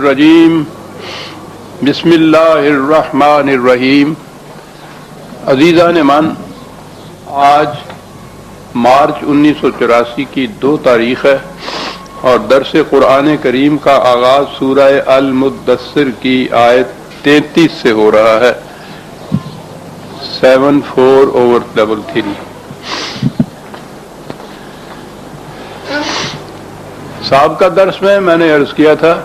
الرجیم بسم اللہ الرحمن الرحیم۔ عزیزان من، آج مارچ 1984 کی 2 تاریخ ہے اور درس قرآن کریم کا آغاز سورہ المدثر کی آیت 33 سے ہو رہا ہے۔ 74/33۔ سابقہ درس میں نے عرض کیا تھا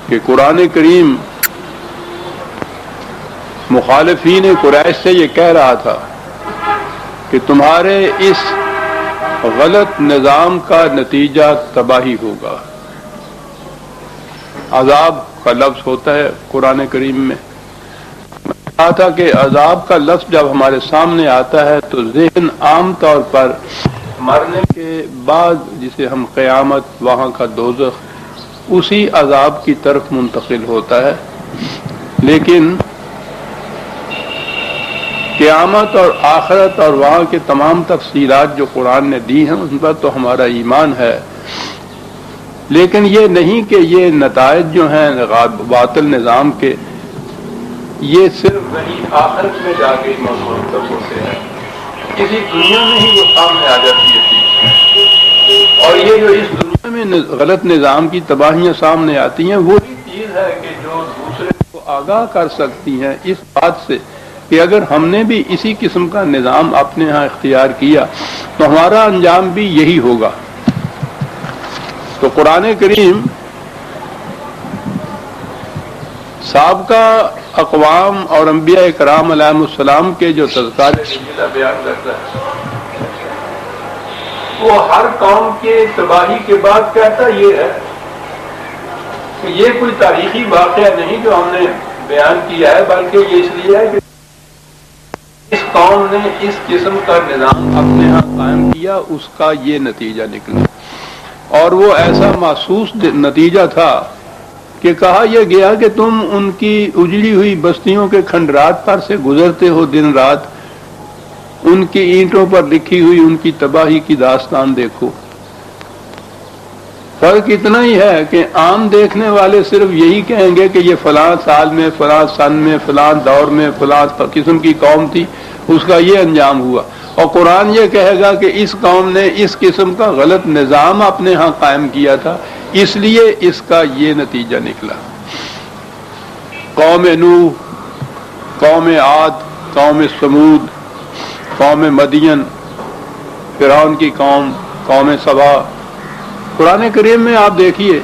کہ قرآن کریم مخالفین قریش سے یہ کہہ رہا تھا کہ تمہارے اس غلط نظام کا نتیجہ تباہی ہوگا۔ عذاب کا لفظ ہوتا ہے قرآن کریم میں۔ کہا تھا کہ عذاب کا لفظ جب ہمارے سامنے آتا ہے تو ذہن عام طور پر مرنے کے بعد جسے ہم قیامت، وہاں کا دوزخ، اسی عذاب کی طرف منتقل ہوتا ہے، لیکن قیامت اور آخرت اور وہاں کے تمام تفصیلات جو قرآن نے دی ہیں ان پر تو ہمارا ایمان ہے، لیکن یہ نہیں کہ یہ نتائج جو ہیں باطل نظام کے یہ صرف وہی آخرت میں جا کے مرتب ہوتے ہیں، اسی دنیا میں ہی وہ سامنے آ جاتی ہے۔ اور یہ جو اس دنیا میں غلط نظام کی تباہیاں سامنے آتی ہیں وہی چیز ہے کہ جو دوسرے کو آگاہ کر سکتی ہیں اس بات سے کہ اگر ہم نے بھی اسی قسم کا نظام اپنے ہاں اختیار کیا تو ہمارا انجام بھی یہی ہوگا۔ تو قرآن کریم سابقہ اقوام اور انبیاء کرام علیہ السلام کے جو تذکار بیان کرتا ہے وہ ہر قوم کے تباہی کے بعد کہتا یہ ہے کہ یہ کوئی تاریخی واقعہ نہیں جو ہم نے بیان کیا ہے، بلکہ یہ اس لیے ہے کہ اس قوم نے اس قسم کا نظام اپنے ہاں قائم کیا، اس کا یہ نتیجہ نکلا، اور وہ ایسا محسوس نتیجہ تھا کہ کہا یہ گیا کہ تم ان کی اجڑی ہوئی بستیوں کے کھنڈرات پر سے گزرتے ہو دن رات، ان کی اینٹوں پر لکھی ہوئی ان کی تباہی کی داستان دیکھو۔ فرق اتنا ہی ہے کہ عام دیکھنے والے صرف یہی کہیں گے کہ یہ فلاں سال میں، فلاں سن میں، فلاں دور میں فلاں قسم کی قوم تھی، اس کا یہ انجام ہوا، اور قرآن یہ کہے گا کہ اس قوم نے اس قسم کا غلط نظام اپنے ہاں قائم کیا تھا، اس لیے اس کا یہ نتیجہ نکلا۔ قوم نوح، قوم عاد، قوم سمود، قوم مدین، فرعون کی قوم، قوم سبا، قرآن کریم میں آپ دیکھیے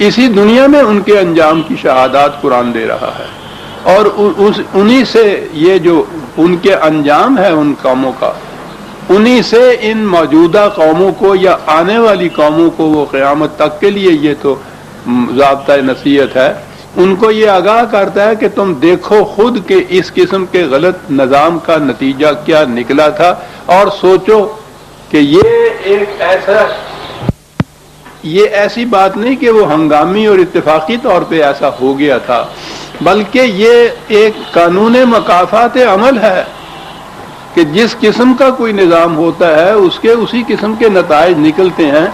اسی دنیا میں ان کے انجام کی شہادات قرآن دے رہا ہے، اور انہی سے یہ جو ان کے انجام ہے ان قوموں کا، انہی سے ان موجودہ قوموں کو یا آنے والی قوموں کو وہ قیامت تک کے لیے یہ تو ضابطۂ نصیحت ہے، ان کو یہ آگاہ کرتا ہے کہ تم دیکھو خود کہ اس قسم کے غلط نظام کا نتیجہ کیا نکلا تھا، اور سوچو کہ یہ ایسی بات نہیں کہ وہ ہنگامی اور اتفاقی طور پہ ایسا ہو گیا تھا، بلکہ یہ ایک قانون مکافات عمل ہے کہ جس قسم کا کوئی نظام ہوتا ہے اس کے اسی قسم کے نتائج نکلتے ہیں،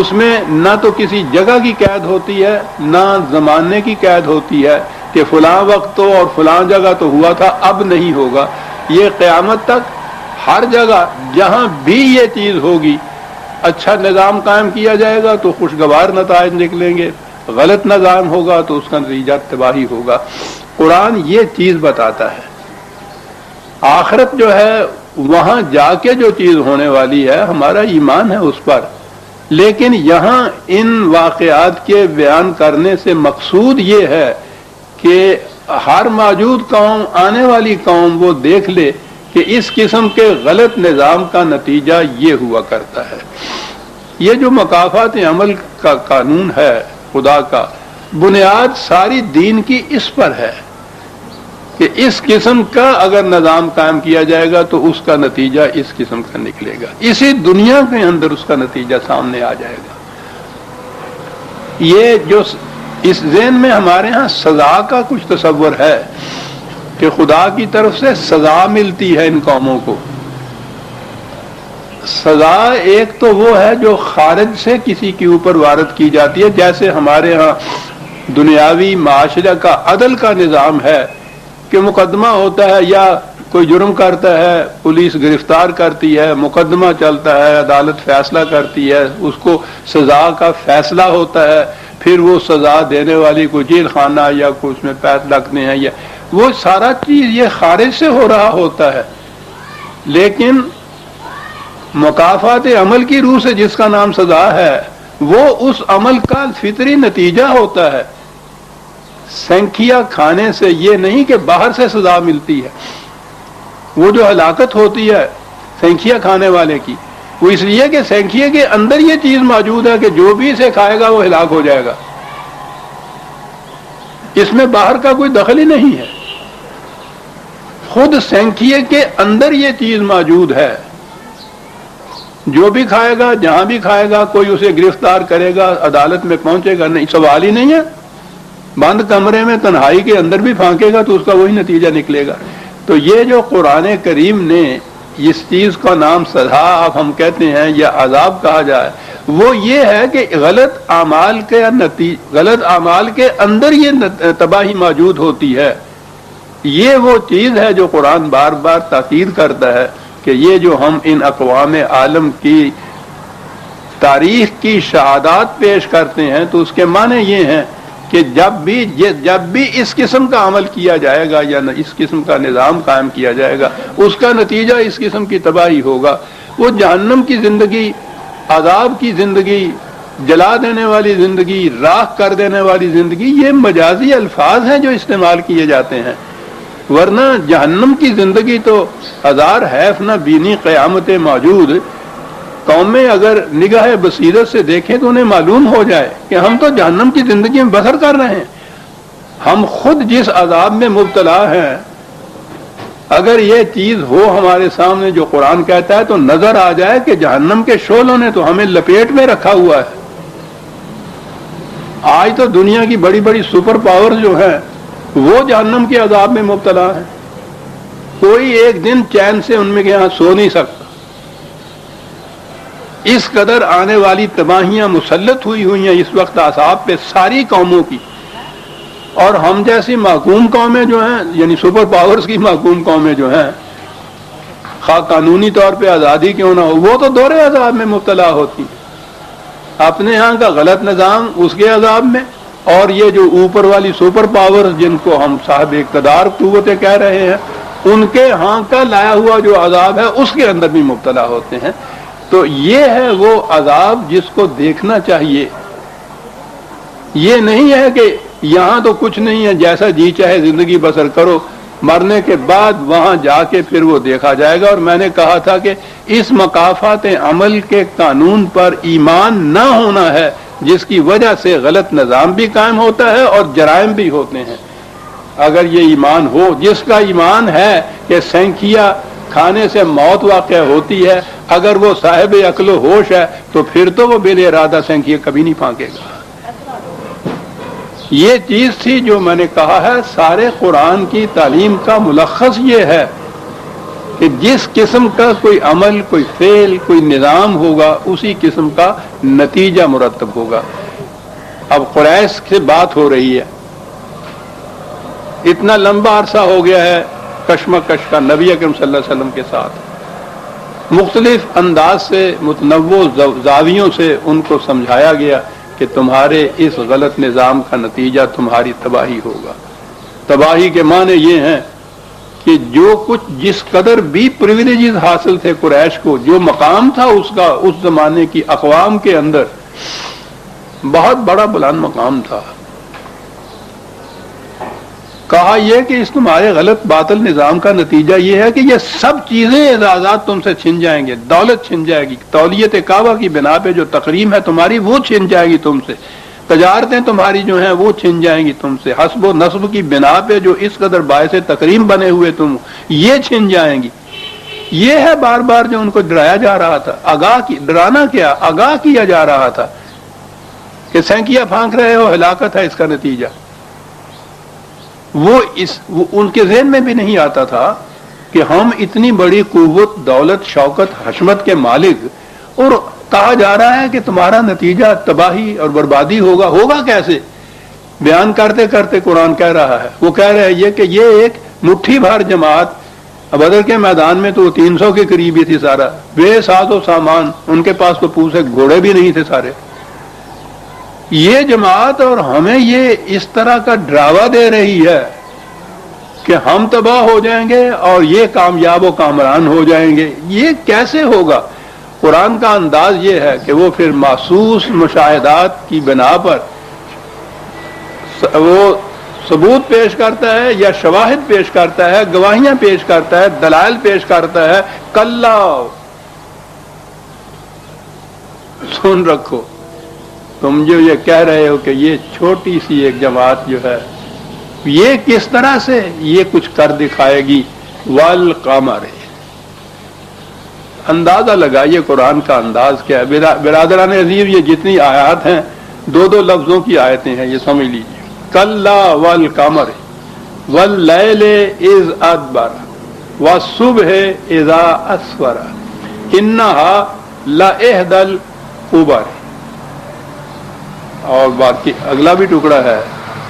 اس میں نہ تو کسی جگہ کی قید ہوتی ہے نہ زمانے کی قید ہوتی ہے کہ فلاں وقت تو اور فلاں جگہ تو ہوا تھا اب نہیں ہوگا۔ یہ قیامت تک ہر جگہ جہاں بھی یہ چیز ہوگی، اچھا نظام قائم کیا جائے گا تو خوشگوار نتائج نکلیں گے، غلط نظام ہوگا تو اس کا نتیجہ تباہی ہوگا۔ قرآن یہ چیز بتاتا ہے۔ آخرت جو ہے وہاں جا کے جو چیز ہونے والی ہے ہمارا ایمان ہے اس پر، لیکن یہاں ان واقعات کے بیان کرنے سے مقصود یہ ہے کہ ہر موجود قوم، آنے والی قوم وہ دیکھ لے کہ اس قسم کے غلط نظام کا نتیجہ یہ ہوا کرتا ہے۔ یہ جو مکافات عمل کا قانون ہے خدا کا، بنیاد ساری دین کی اس پر ہے کہ اس قسم کا اگر نظام قائم کیا جائے گا تو اس کا نتیجہ اس قسم کا نکلے گا، اسی دنیا کے اندر اس کا نتیجہ سامنے آ جائے گا۔ یہ جو اس ذہن میں ہمارے ہاں سزا کا کچھ تصور ہے کہ خدا کی طرف سے سزا ملتی ہے ان قوموں کو، سزا ایک تو وہ ہے جو خارج سے کسی کے اوپر وارد کی جاتی ہے، جیسے ہمارے ہاں دنیاوی معاشرہ کا عدل کا نظام ہے کہ مقدمہ ہوتا ہے یا کوئی جرم کرتا ہے، پولیس گرفتار کرتی ہے، مقدمہ چلتا ہے، عدالت فیصلہ کرتی ہے، اس کو سزا کا فیصلہ ہوتا ہے، پھر وہ سزا دینے والی کو جیل خانہ یا کوئی اس میں پیر لگنے ہیں، یا وہ سارا چیز یہ خارج سے ہو رہا ہوتا ہے۔ لیکن مکافات عمل کی روح سے جس کا نام سزا ہے، وہ اس عمل کا فطری نتیجہ ہوتا ہے۔ سینکھیا کھانے سے یہ نہیں کہ باہر سے سزا ملتی ہے، وہ جو ہلاکت ہوتی ہے سینکھیا کھانے والے کی، وہ اس لیے کہ سینکھیا کے اندر یہ چیز موجود ہے کہ جو بھی اسے کھائے گا وہ ہلاک ہو جائے گا، اس میں باہر کا کوئی دخل ہی نہیں ہے، خود سینکھیا کے اندر یہ چیز موجود ہے۔ جو بھی کھائے گا، جہاں بھی کھائے گا، کوئی اسے گرفتار کرے گا، عدالت میں پہنچے گا نہیں، سوال ہی نہیں ہے۔ بند کمرے میں تنہائی کے اندر بھی پھانکے گا تو اس کا وہی نتیجہ نکلے گا۔ تو یہ جو قرآن کریم نے اس چیز کا نام سزا اب ہم کہتے ہیں یا عذاب کہا جائے، وہ یہ ہے کہ غلط اعمال کے اندر یہ تباہی موجود ہوتی ہے۔ یہ وہ چیز ہے جو قرآن بار بار تاکید کرتا ہے کہ یہ جو ہم ان اقوام عالم کی تاریخ کی شہادات پیش کرتے ہیں تو اس کے معنی یہ ہیں کہ جب بھی اس قسم کا عمل کیا جائے گا یا اس قسم کا نظام قائم کیا جائے گا، اس کا نتیجہ اس قسم کی تباہی ہوگا۔ وہ جہنم کی زندگی، عذاب کی زندگی، جلا دینے والی زندگی، راکھ کر دینے والی زندگی، یہ مجازی الفاظ ہیں جو استعمال کیے جاتے ہیں، ورنہ جہنم کی زندگی تو ہزار حیف نہ بینی قیامت موجود۔ قومیں اگر نگاہ بصیرت سے دیکھیں تو انہیں معلوم ہو جائے کہ ہم تو جہنم کی زندگی میں بسر کر رہے ہیں، ہم خود جس عذاب میں مبتلا ہیں، اگر یہ چیز ہو ہمارے سامنے جو قرآن کہتا ہے تو نظر آ جائے کہ جہنم کے شعلوں نے تو ہمیں لپیٹ میں رکھا ہوا ہے۔ آج تو دنیا کی بڑی بڑی سپر پاور جو ہیں وہ جہنم کے عذاب میں مبتلا ہیں، کوئی ایک دن چین سے ان میں یہاں سو نہیں سکتا۔ اس قدر آنے والی تباہیاں مسلط ہوئی ہیں اس وقت اعصاب پہ ساری قوموں کی، اور ہم جیسی محکوم قومیں جو ہیں، یعنی سپر پاورز کی محکوم قومیں جو ہیں، خواہ قانونی طور پہ آزادی کیوں نہ ہو، وہ تو دوہرے عذاب میں مبتلا ہوتی ہیں، اپنے ہاں کا غلط نظام اس کے عذاب میں، اور یہ جو اوپر والی سپر پاور جن کو ہم صاحب اقتدار قوتیں کہہ رہے ہیں، ان کے ہاں کا لایا ہوا جو عذاب ہے اس کے اندر بھی مبتلا ہوتے ہیں۔ تو یہ ہے وہ عذاب جس کو دیکھنا چاہیے۔ یہ نہیں ہے کہ یہاں تو کچھ نہیں ہے، جیسا جی چاہے زندگی بسر کرو، مرنے کے بعد وہاں جا کے پھر وہ دیکھا جائے گا۔ اور میں نے کہا تھا کہ اس مکافات عمل کے قانون پر ایمان نہ ہونا ہے، جس کی وجہ سے غلط نظام بھی قائم ہوتا ہے اور جرائم بھی ہوتے ہیں۔ اگر یہ ایمان ہو، جس کا ایمان ہے کہ سینکھیا کھانے سے موت واقع ہوتی ہے، اگر وہ صاحب عقل و ہوش ہے تو پھر تو وہ بے ارادہ سینکھیا کبھی نہیں پھانکے گا۔ یہ چیز تھی جو میں نے کہا ہے، سارے قرآن کی تعلیم کا ملخص یہ ہے کہ جس قسم کا کوئی عمل، کوئی فعل، کوئی نظام ہوگا، اسی قسم کا نتیجہ مرتب ہوگا۔ اب قریش سے بات ہو رہی ہے، اتنا لمبا عرصہ ہو گیا ہے کشمکش کا نبی اکرم صلی اللہ علیہ وسلم کے ساتھ، مختلف انداز سے، متنوع زاویوں سے ان کو سمجھایا گیا کہ تمہارے اس غلط نظام کا نتیجہ تمہاری تباہی ہوگا۔ تباہی کے معنی یہ ہیں کہ جو کچھ جس قدر بھی پریویلیجز حاصل تھے قریش کو، جو مقام تھا اس کا اس زمانے کی اقوام کے اندر بہت بڑا بلند مقام تھا، کہا یہ کہ اس تمہارے غلط باطل نظام کا نتیجہ یہ ہے کہ یہ سب چیزیں اعزازات تم سے چھن جائیں گے، دولت چھن جائے گی، تولیت کعبہ کی بنا پہ جو تقریم ہے تمہاری وہ چھن جائے گی تم سے، تجارتیں تمہاری جو ہیں وہ چھن جائیں گی تم سے، حسب و نسب کی بنا پہ جو اس قدر باعث تقریم بنے ہوئے تم، یہ چھن جائیں گی۔ یہ ہے بار بار جو ان کو ڈرایا جا رہا تھا، ڈرانا کیا، آگاہ کیا جا رہا تھا کہ سینکیا پھانک رہے ہو، ہلاکت ہے اس کا نتیجہ۔ وہ ان کے ذہن میں بھی نہیں آتا تھا کہ ہم اتنی بڑی قوت، دولت، شوکت، حشمت کے مالک، اور کہا جا رہا ہے کہ تمہارا نتیجہ تباہی اور بربادی ہوگا. ہوگا کیسے؟ بیان کرتے کرتے قرآن کہہ رہا ہے، وہ کہہ رہے ہیں کہ یہ ایک مٹھی بھر جماعت، بدر کے میدان میں تو 300 کے قریب ہی تھی، سارا بے ساز و سامان، ان کے پاس تو پوچھے گھوڑے بھی نہیں تھے سارے. یہ جماعت اور ہمیں یہ اس طرح کا ڈراوا دے رہی ہے کہ ہم تباہ ہو جائیں گے اور یہ کامیاب و کامران ہو جائیں گے. یہ کیسے ہوگا؟ قرآن کا انداز یہ ہے کہ وہ پھر محسوس مشاہدات کی بنا پر وہ ثبوت پیش کرتا ہے یا شواہد پیش کرتا ہے، گواہیاں پیش کرتا ہے، دلائل پیش کرتا ہے. کلا، سن رکھو، تم جو یہ کہہ رہے ہو کہ یہ چھوٹی سی ایک جماعت جو ہے یہ کس طرح سے یہ کچھ کر دکھائے گی. والقمر، اندازہ لگائیے قرآن کا انداز کیا ہے. برادران عزیز، یہ جتنی آیات ہیں 2 لفظوں کی آیتیں ہیں، یہ سمجھ لیجیے. کلا والقمر واللیل اذ ادبر والصبح اذا اسفر انها لإحدى الکبر. اور باقی اگلا بھی ٹکڑا ہے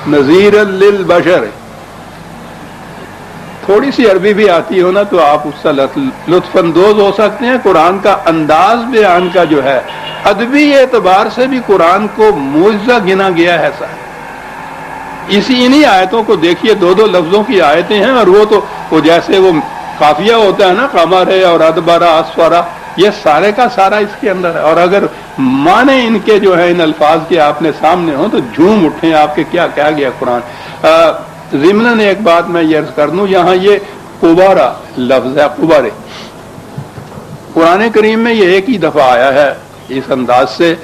نذیرا للبشر. تھوڑی سی عربی بھی آتی ہو نا تو آپ اس سے لطف اندوز ہو سکتے ہیں. قرآن کا انداز بیان کا جو ہے ادبی اعتبار سے بھی قرآن کو معجزہ گنا گیا ہے. انہی آیتوں کو دیکھیے، 2 لفظوں کی آیتیں ہیں، اور وہ جیسے وہ قافیہ ہوتا ہے نا، قمر ہے اور ادبرا اسفرا، یہ سارے کا سارا اس کے اندر ہے. اور اگر معنی ان کے جو ہے ان الفاظ کے آپ نے سامنے ہوں تو جھوم اٹھیں آپ کے کیا کہا گیا قرآن. ضمناً ایک بات میں یہ عرض کر دوں، یہاں یہ قبارہ لفظ ہے، قبارے قرآن کریم میں یہ ایک ہی دفعہ آیا ہے اس انداز سے.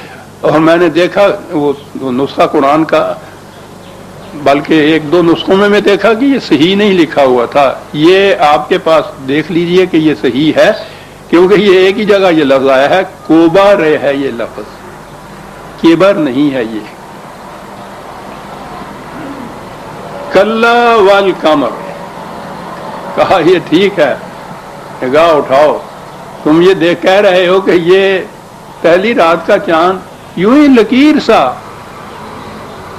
اور میں نے دیکھا وہ نسخہ قرآن کا، بلکہ 1-2 نسخوں میں دیکھا کہ یہ صحیح نہیں لکھا ہوا تھا. یہ آپ کے پاس دیکھ لیجئے کہ یہ صحیح ہے، کیونکہ یہ ایک ہی جگہ یہ لفظ آیا ہے. کوبر ہے یہ لفظ، کیبر نہیں ہے. یہ کلا والقمر کہا یہ ٹھیک ہے، نگاہ اٹھاؤ، تم یہ دیکھ کہہ رہے ہو کہ یہ پہلی رات کا چاند یوں ہی لکیر سا،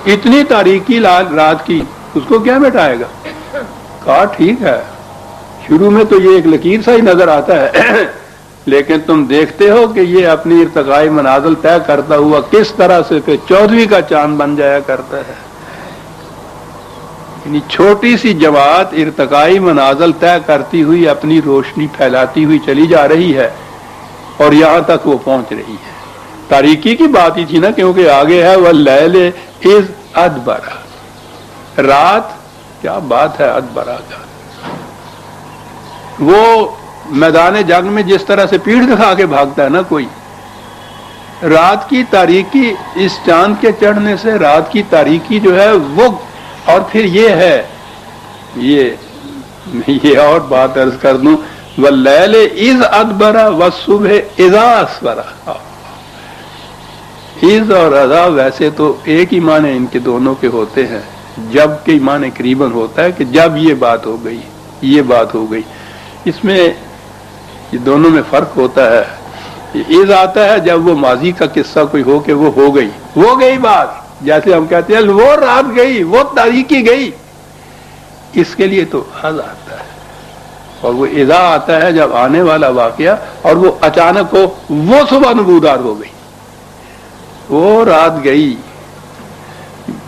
اتنی تاریکی رات کی، اس کو کیا مٹائے گا؟ کہا ٹھیک ہے، شروع میں تو یہ ایک لکیر سا ہی نظر آتا ہے، لیکن تم دیکھتے ہو کہ یہ اپنی ارتقائی منازل طے کرتا ہوا کس طرح سے پھر 14ویں کا چاند بن جایا کرتا ہے. یعنی چھوٹی سی جماعت ارتقائی منازل طے کرتی ہوئی اپنی روشنی پھیلاتی ہوئی چلی جا رہی ہے، اور یہاں تک وہ پہنچ رہی ہے. تاریکی کی بات ہی تھی نا، کیونکہ آگے ہے واللیل اذ ادبر، رات، کیا بات ہے ادبرا کا. وہ میدان جنگ میں جس طرح سے پیٹھ دکھا کے بھاگتا ہے نا کوئی، رات کی تاریکی، اس چاند کے چڑھنے سے رات کی تاریکی جو ہے وہ. اور پھر یہ ہے، یہ اور بات عرض کر دوں، واللیل اذ ادبر والصبح اذا اسفر. اذ اور اذا ویسے تو ایک ہی معنی ان کے دونوں کے ہوتے ہیں، جب کے معنی قریباً ہوتا ہے کہ جب یہ بات ہو گئی، یہ بات ہو گئی. اس میں یہ دونوں میں فرق ہوتا ہے. اذ آتا ہے جب وہ ماضی کا قصہ کوئی ہو کہ وہ ہو گئی بات، جیسے ہم کہتے ہیں وہ رات گئی، وہ تاریکی گئی، اس کے لیے تو از آتا ہے. اور وہ اذا آتا ہے جب آنے والا واقعہ اور وہ اچانک ہو، وہ صبح نمودار ہو گئی، وہ رات گئی.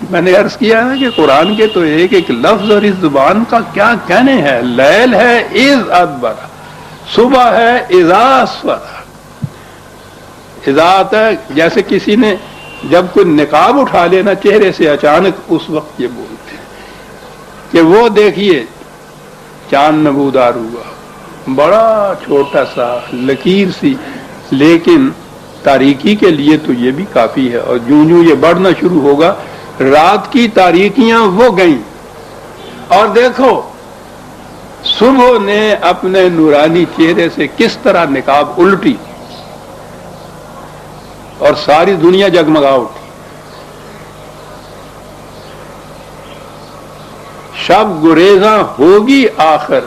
میں نے عرض کیا ہے کہ قرآن کے تو ایک ایک لفظ اور اس زبان کا کیا کہنے ہیں. لیل ہے اذ ادبر، صبح ہے اذا اسفر. اذا آتا ہے جیسے کسی نے جب کوئی نقاب اٹھا لینا چہرے سے اچانک، اس وقت یہ بولتے ہیں کہ وہ دیکھیے چاند نمودار ہوا، بڑا چھوٹا سا لکیر سی، لیکن تاریکی کے لیے تو یہ بھی کافی ہے. اور جوں جوں یہ بڑھنا شروع ہوگا، رات کی تاریکیاں وہ گئیں. اور دیکھو صبح نے اپنے نورانی چہرے سے کس طرح نقاب الٹی اور ساری دنیا جگمگا اٹھی. شب گریزاں ہوگی آخر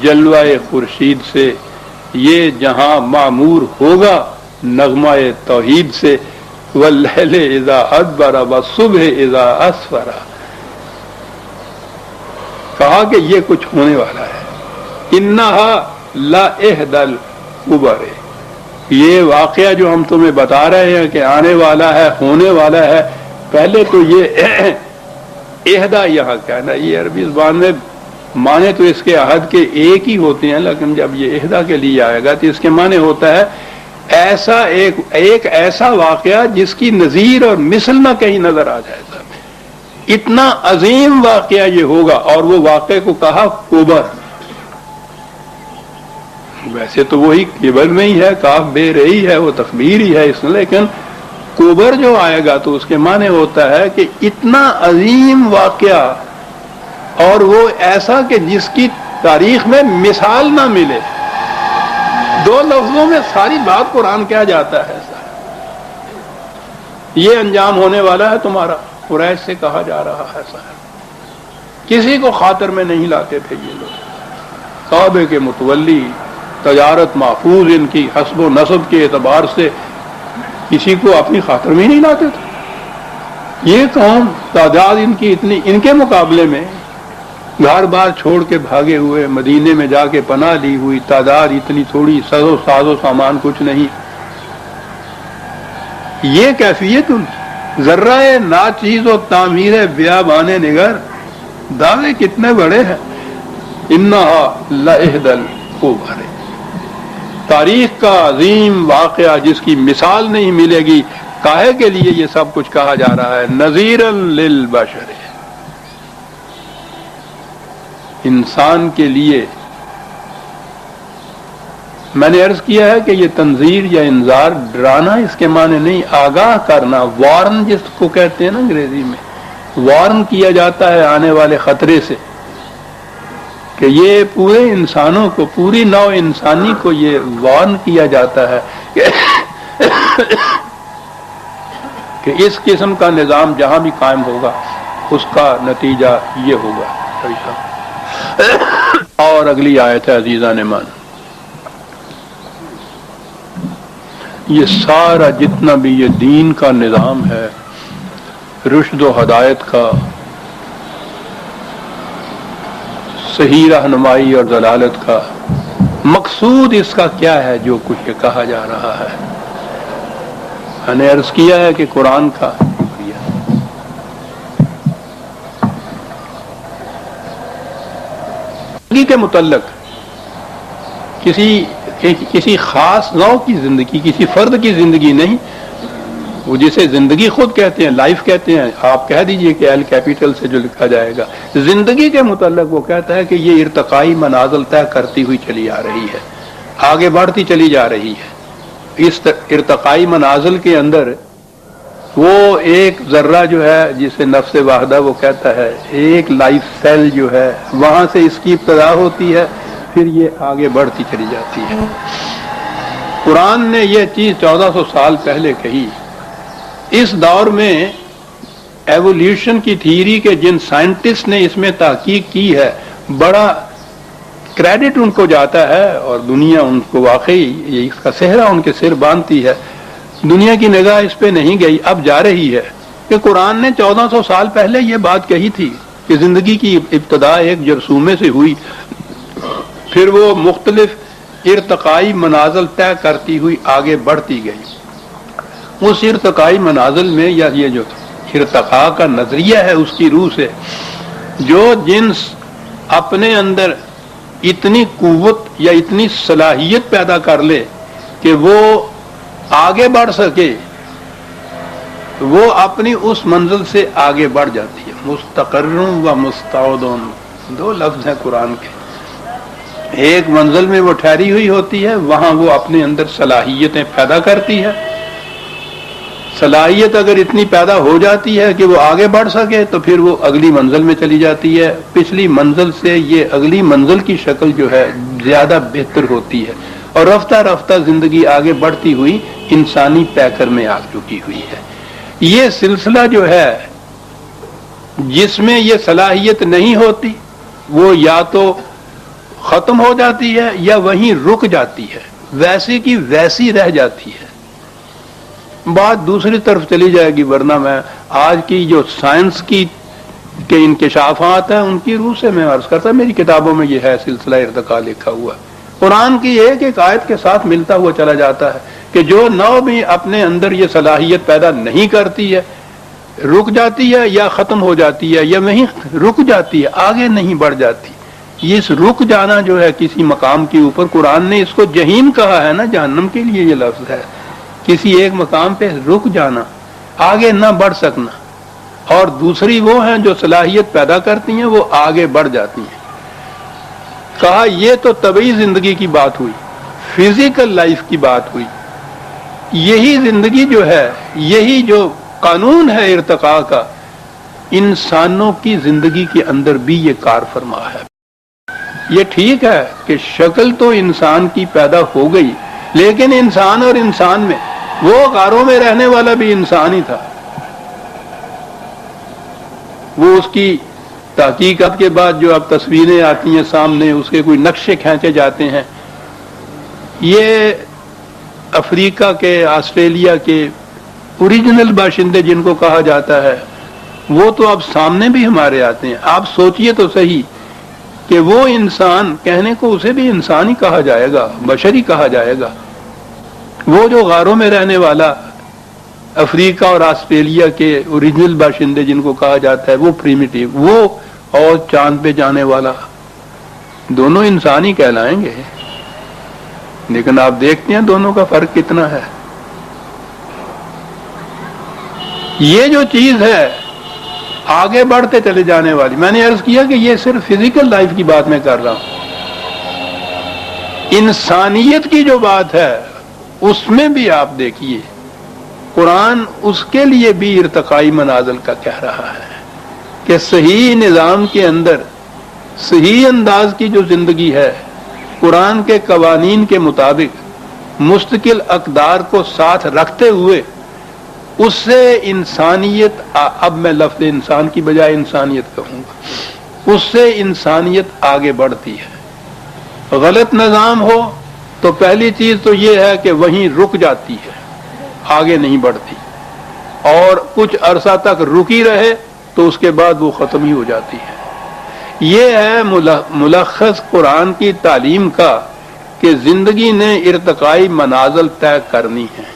جلوہ خورشید سے، یہ جہاں معمور ہوگا نغمہ توحید سے، واللیل اذا ادبر والصبح اذا اسفر، کہا کہ یہ کچھ ہونے والا ہے. انہا لا احدى الکبر، یہ واقعہ جو ہم تمہیں بتا رہے ہیں کہ آنے والا ہے، ہونے والا ہے، پہلے تو یہ احدا یہاں کہنا، یہ عربی زبان میں معنی تو اس کے عہد کے ایک ہی ہوتے ہیں، لیکن جب یہ احدا کے لیے آئے گا تو اس کے معنی ہوتا ہے ایسا ایک ایسا واقعہ جس کی نظیر اور مثل نہ کہیں نظر آ جائے گا. اتنا عظیم واقعہ یہ ہوگا، اور وہ واقعے کو کہا کوبر. ویسے تو وہی کیبل میں ہی ہے، کاف بے رہی ہے، وہ تخبیر ہی ہے اس میں، لیکن کوبر جو آئے گا تو اس کے معنی ہوتا ہے کہ اتنا عظیم واقعہ، اور وہ ایسا کہ جس کی تاریخ میں مثال نہ ملے. دو لفظوں میں ساری بات قرآن کیا جاتا ہے، یہ انجام ہونے والا ہے تمہارا. قریش سے کہا جا رہا ہے صاحب، کسی کو خاطر میں نہیں لاتے تھے یہ لوگ. کعبے کے متولی، تجارت محفوظ ان کی حسب و نسب کے اعتبار سے، کسی کو اپنی خاطر میں نہیں لاتے تھے. یہ قوم تعداد ان کی اتنی، ان کے مقابلے میں گھر بار چھوڑ کے بھاگے ہوئے، مدینے میں جا کے پناہ لی ہوئی، تعداد اتنی تھوڑی، ساز و سامان کچھ نہیں. یہ کیفیت ان کی، ذرہ ناچیز و تعمیر بیابان نگر، دعوے کتنے بڑے ہیں. انہا لإحدى الکبر، تاریخ کا عظیم واقعہ جس کی مثال نہیں ملے گی. کاہے کے لیے یہ سب کچھ کہا جا رہا ہے؟ نذیرا للبشر، انسان کے لیے. میں نے عرض کیا ہے کہ یہ تنذیر یا انذار، ڈرانا اس کے معنی نہیں، آگاہ کرنا، وارن جس کو کہتے ہیں نا انگریزی میں، وارن کیا جاتا ہے آنے والے خطرے سے، کہ یہ پورے انسانوں کو، پوری نوع انسانی کو یہ وارن کیا جاتا ہے کہ اس قسم کا نظام جہاں بھی قائم ہوگا اس کا نتیجہ یہ ہوگا. اور اگلی آیت ہے عزیزان مان، یہ سارا جتنا بھی یہ دین کا نظام ہے، رشد و ہدایت کا، صحیح رہنمائی اور ضلالت کا، مقصود اس کا کیا ہے جو کچھ یہ کہا جا رہا ہے؟ میں نے عرض کیا ہے کہ قرآن کا شکریہ، زندگی کے متعلق کسی خاص نوع کی زندگی، کسی فرد کی زندگی نہیں، وہ جسے زندگی خود کہتے ہیں، لائف کہتے ہیں، آپ کہہ دیجئے کہ ایل کیپیٹل سے جو لکھا جائے گا. زندگی کے متعلق وہ کہتا ہے کہ یہ ارتقائی منازل طے کرتی ہوئی چلی آ رہی ہے، آگے بڑھتی چلی جا رہی ہے. اس ارتقائی منازل کے اندر وہ ایک ذرہ جو ہے جسے نفس واحدہ وہ کہتا ہے، ایک لائف سیل جو ہے، وہاں سے اس کی ابتدا ہوتی ہے، پھر یہ آگے بڑھتی چلی جاتی ہے. قرآن نے یہ چیز 1400 سال پہلے کہی. اس دور میں ایولیوشن کی تھیوری کے جن سائنٹسٹ نے اس میں تحقیق کی ہے، بڑا کریڈٹ ان کو جاتا ہے، اور دنیا ان کو واقعی اس کا صحرا ان کے سر باندھتی ہے. دنیا کی نگاہ اس پہ نہیں گئی، اب جا رہی ہے کہ قرآن نے 1400 سال پہلے یہ بات کہی تھی کہ زندگی کی ابتدا ایک جرثومے سے ہوئی، پھر وہ مختلف ارتقائی منازل طے کرتی ہوئی آگے بڑھتی گئی. اس ارتقائی منازل میں، یا یہ جو ارتقاء کا نظریہ ہے اس کی روح سے، جو جنس اپنے اندر اتنی قوت یا اتنی صلاحیت پیدا کر لے کہ وہ آگے بڑھ سکے، وہ اپنی اس منزل سے آگے بڑھ جاتی ہے. مستقر و مستعود، دو لفظ ہیں قرآن کے. ایک منزل میں وہ ٹھہری ہوئی ہوتی ہے، وہاں وہ اپنے اندر صلاحیتیں پیدا کرتی ہے. صلاحیت اگر اتنی پیدا ہو جاتی ہے کہ وہ آگے بڑھ سکے تو پھر وہ اگلی منزل میں چلی جاتی ہے. پچھلی منزل سے یہ اگلی منزل کی شکل جو ہے زیادہ بہتر ہوتی ہے، اور رفتہ رفتہ زندگی آگے بڑھتی ہوئی انسانی پیکر میں آ چکی ہوئی ہے. یہ سلسلہ جو ہے جس میں یہ صلاحیت نہیں ہوتی، وہ یا تو ختم ہو جاتی ہے یا وہیں رک جاتی ہے، ویسی کی ویسی رہ جاتی ہے، بات دوسری طرف چلی جائے گی. ورنہ میں آج کی جو سائنس کی کے انکشافات ہیں ان کی روح سے میں عرض کرتا، میری کتابوں میں یہ ہے سلسلہ ارتقاء لکھا ہوا، قرآن کی ایک ایک آیت کے ساتھ ملتا ہوا چلا جاتا ہے کہ جو نو بھی اپنے اندر یہ صلاحیت پیدا نہیں کرتی ہے، رک جاتی ہے یا ختم ہو جاتی ہے یا وہیں رک جاتی ہے، آگے نہیں بڑھ جاتی. یہ اس رک جانا جو ہے کسی مقام کے اوپر، قرآن نے اس کو جہیم کہا ہے نا، جہنم کے لیے یہ لفظ ہے، کسی ایک مقام پہ رک جانا، آگے نہ بڑھ سکنا. اور دوسری وہ ہیں جو صلاحیت پیدا کرتی ہیں، وہ آگے بڑھ جاتی ہیں. کہا یہ تو طبعی زندگی کی بات ہوئی، فزیکل لائف کی بات ہوئی. یہی زندگی جو ہے، یہی جو قانون ہے ارتقاء کا، انسانوں کی زندگی کے اندر بھی یہ کار فرما ہے. یہ ٹھیک ہے کہ شکل تو انسان کی پیدا ہو گئی، لیکن انسان اور انسان میں، وہ غاروں میں رہنے والا بھی انسان ہی تھا. وہ اس کی تحقیقات کے بعد جو اب تصویریں آتی ہیں سامنے، اس کے کوئی نقشے کھینچے جاتے ہیں. یہ افریقہ کے، آسٹریلیا کے اوریجنل باشندے جن کو کہا جاتا ہے، وہ تو اب سامنے بھی ہمارے آتے ہیں. آپ سوچئے تو صحیح کہ وہ انسان، کہنے کو اسے بھی انسان ہی کہا جائے گا، بشر ہی کہا جائے گا. وہ جو غاروں میں رہنے والا افریقہ اور آسٹریلیا کے اوریجنل باشندے جن کو کہا جاتا ہے، وہ پریمیٹیو، وہ اور چاند پہ جانے والا، دونوں انسان ہی کہلائیں گے. لیکن آپ دیکھتے ہیں دونوں کا فرق کتنا ہے. یہ جو چیز ہے آگے بڑھتے چلے جانے والی، میں نے عرض کیا کہ یہ صرف فزیکل لائف کی بات میں کر رہا ہوں. انسانیت کی جو بات ہے اس میں بھی آپ دیکھیے، قرآن اس کے لیے بھی ارتقائی منازل کا کہہ رہا ہے کہ صحیح نظام کے اندر صحیح انداز کی جو زندگی ہے، قرآن کے قوانین کے مطابق مستقل اقدار کو ساتھ رکھتے ہوئے، اس سے انسانیت، اب میں لفظ انسان کی بجائے انسانیت کہوں گا، اس سے انسانیت آگے بڑھتی ہے. غلط نظام ہو تو پہلی چیز تو یہ ہے کہ وہیں رک جاتی ہے، آگے نہیں بڑھتی، اور کچھ عرصہ تک رکی رہے تو اس کے بعد وہ ختم ہی ہو جاتی ہے. یہ ہے ملخص قرآن کی تعلیم کا کہ زندگی نے ارتقائی منازل طے کرنی ہے.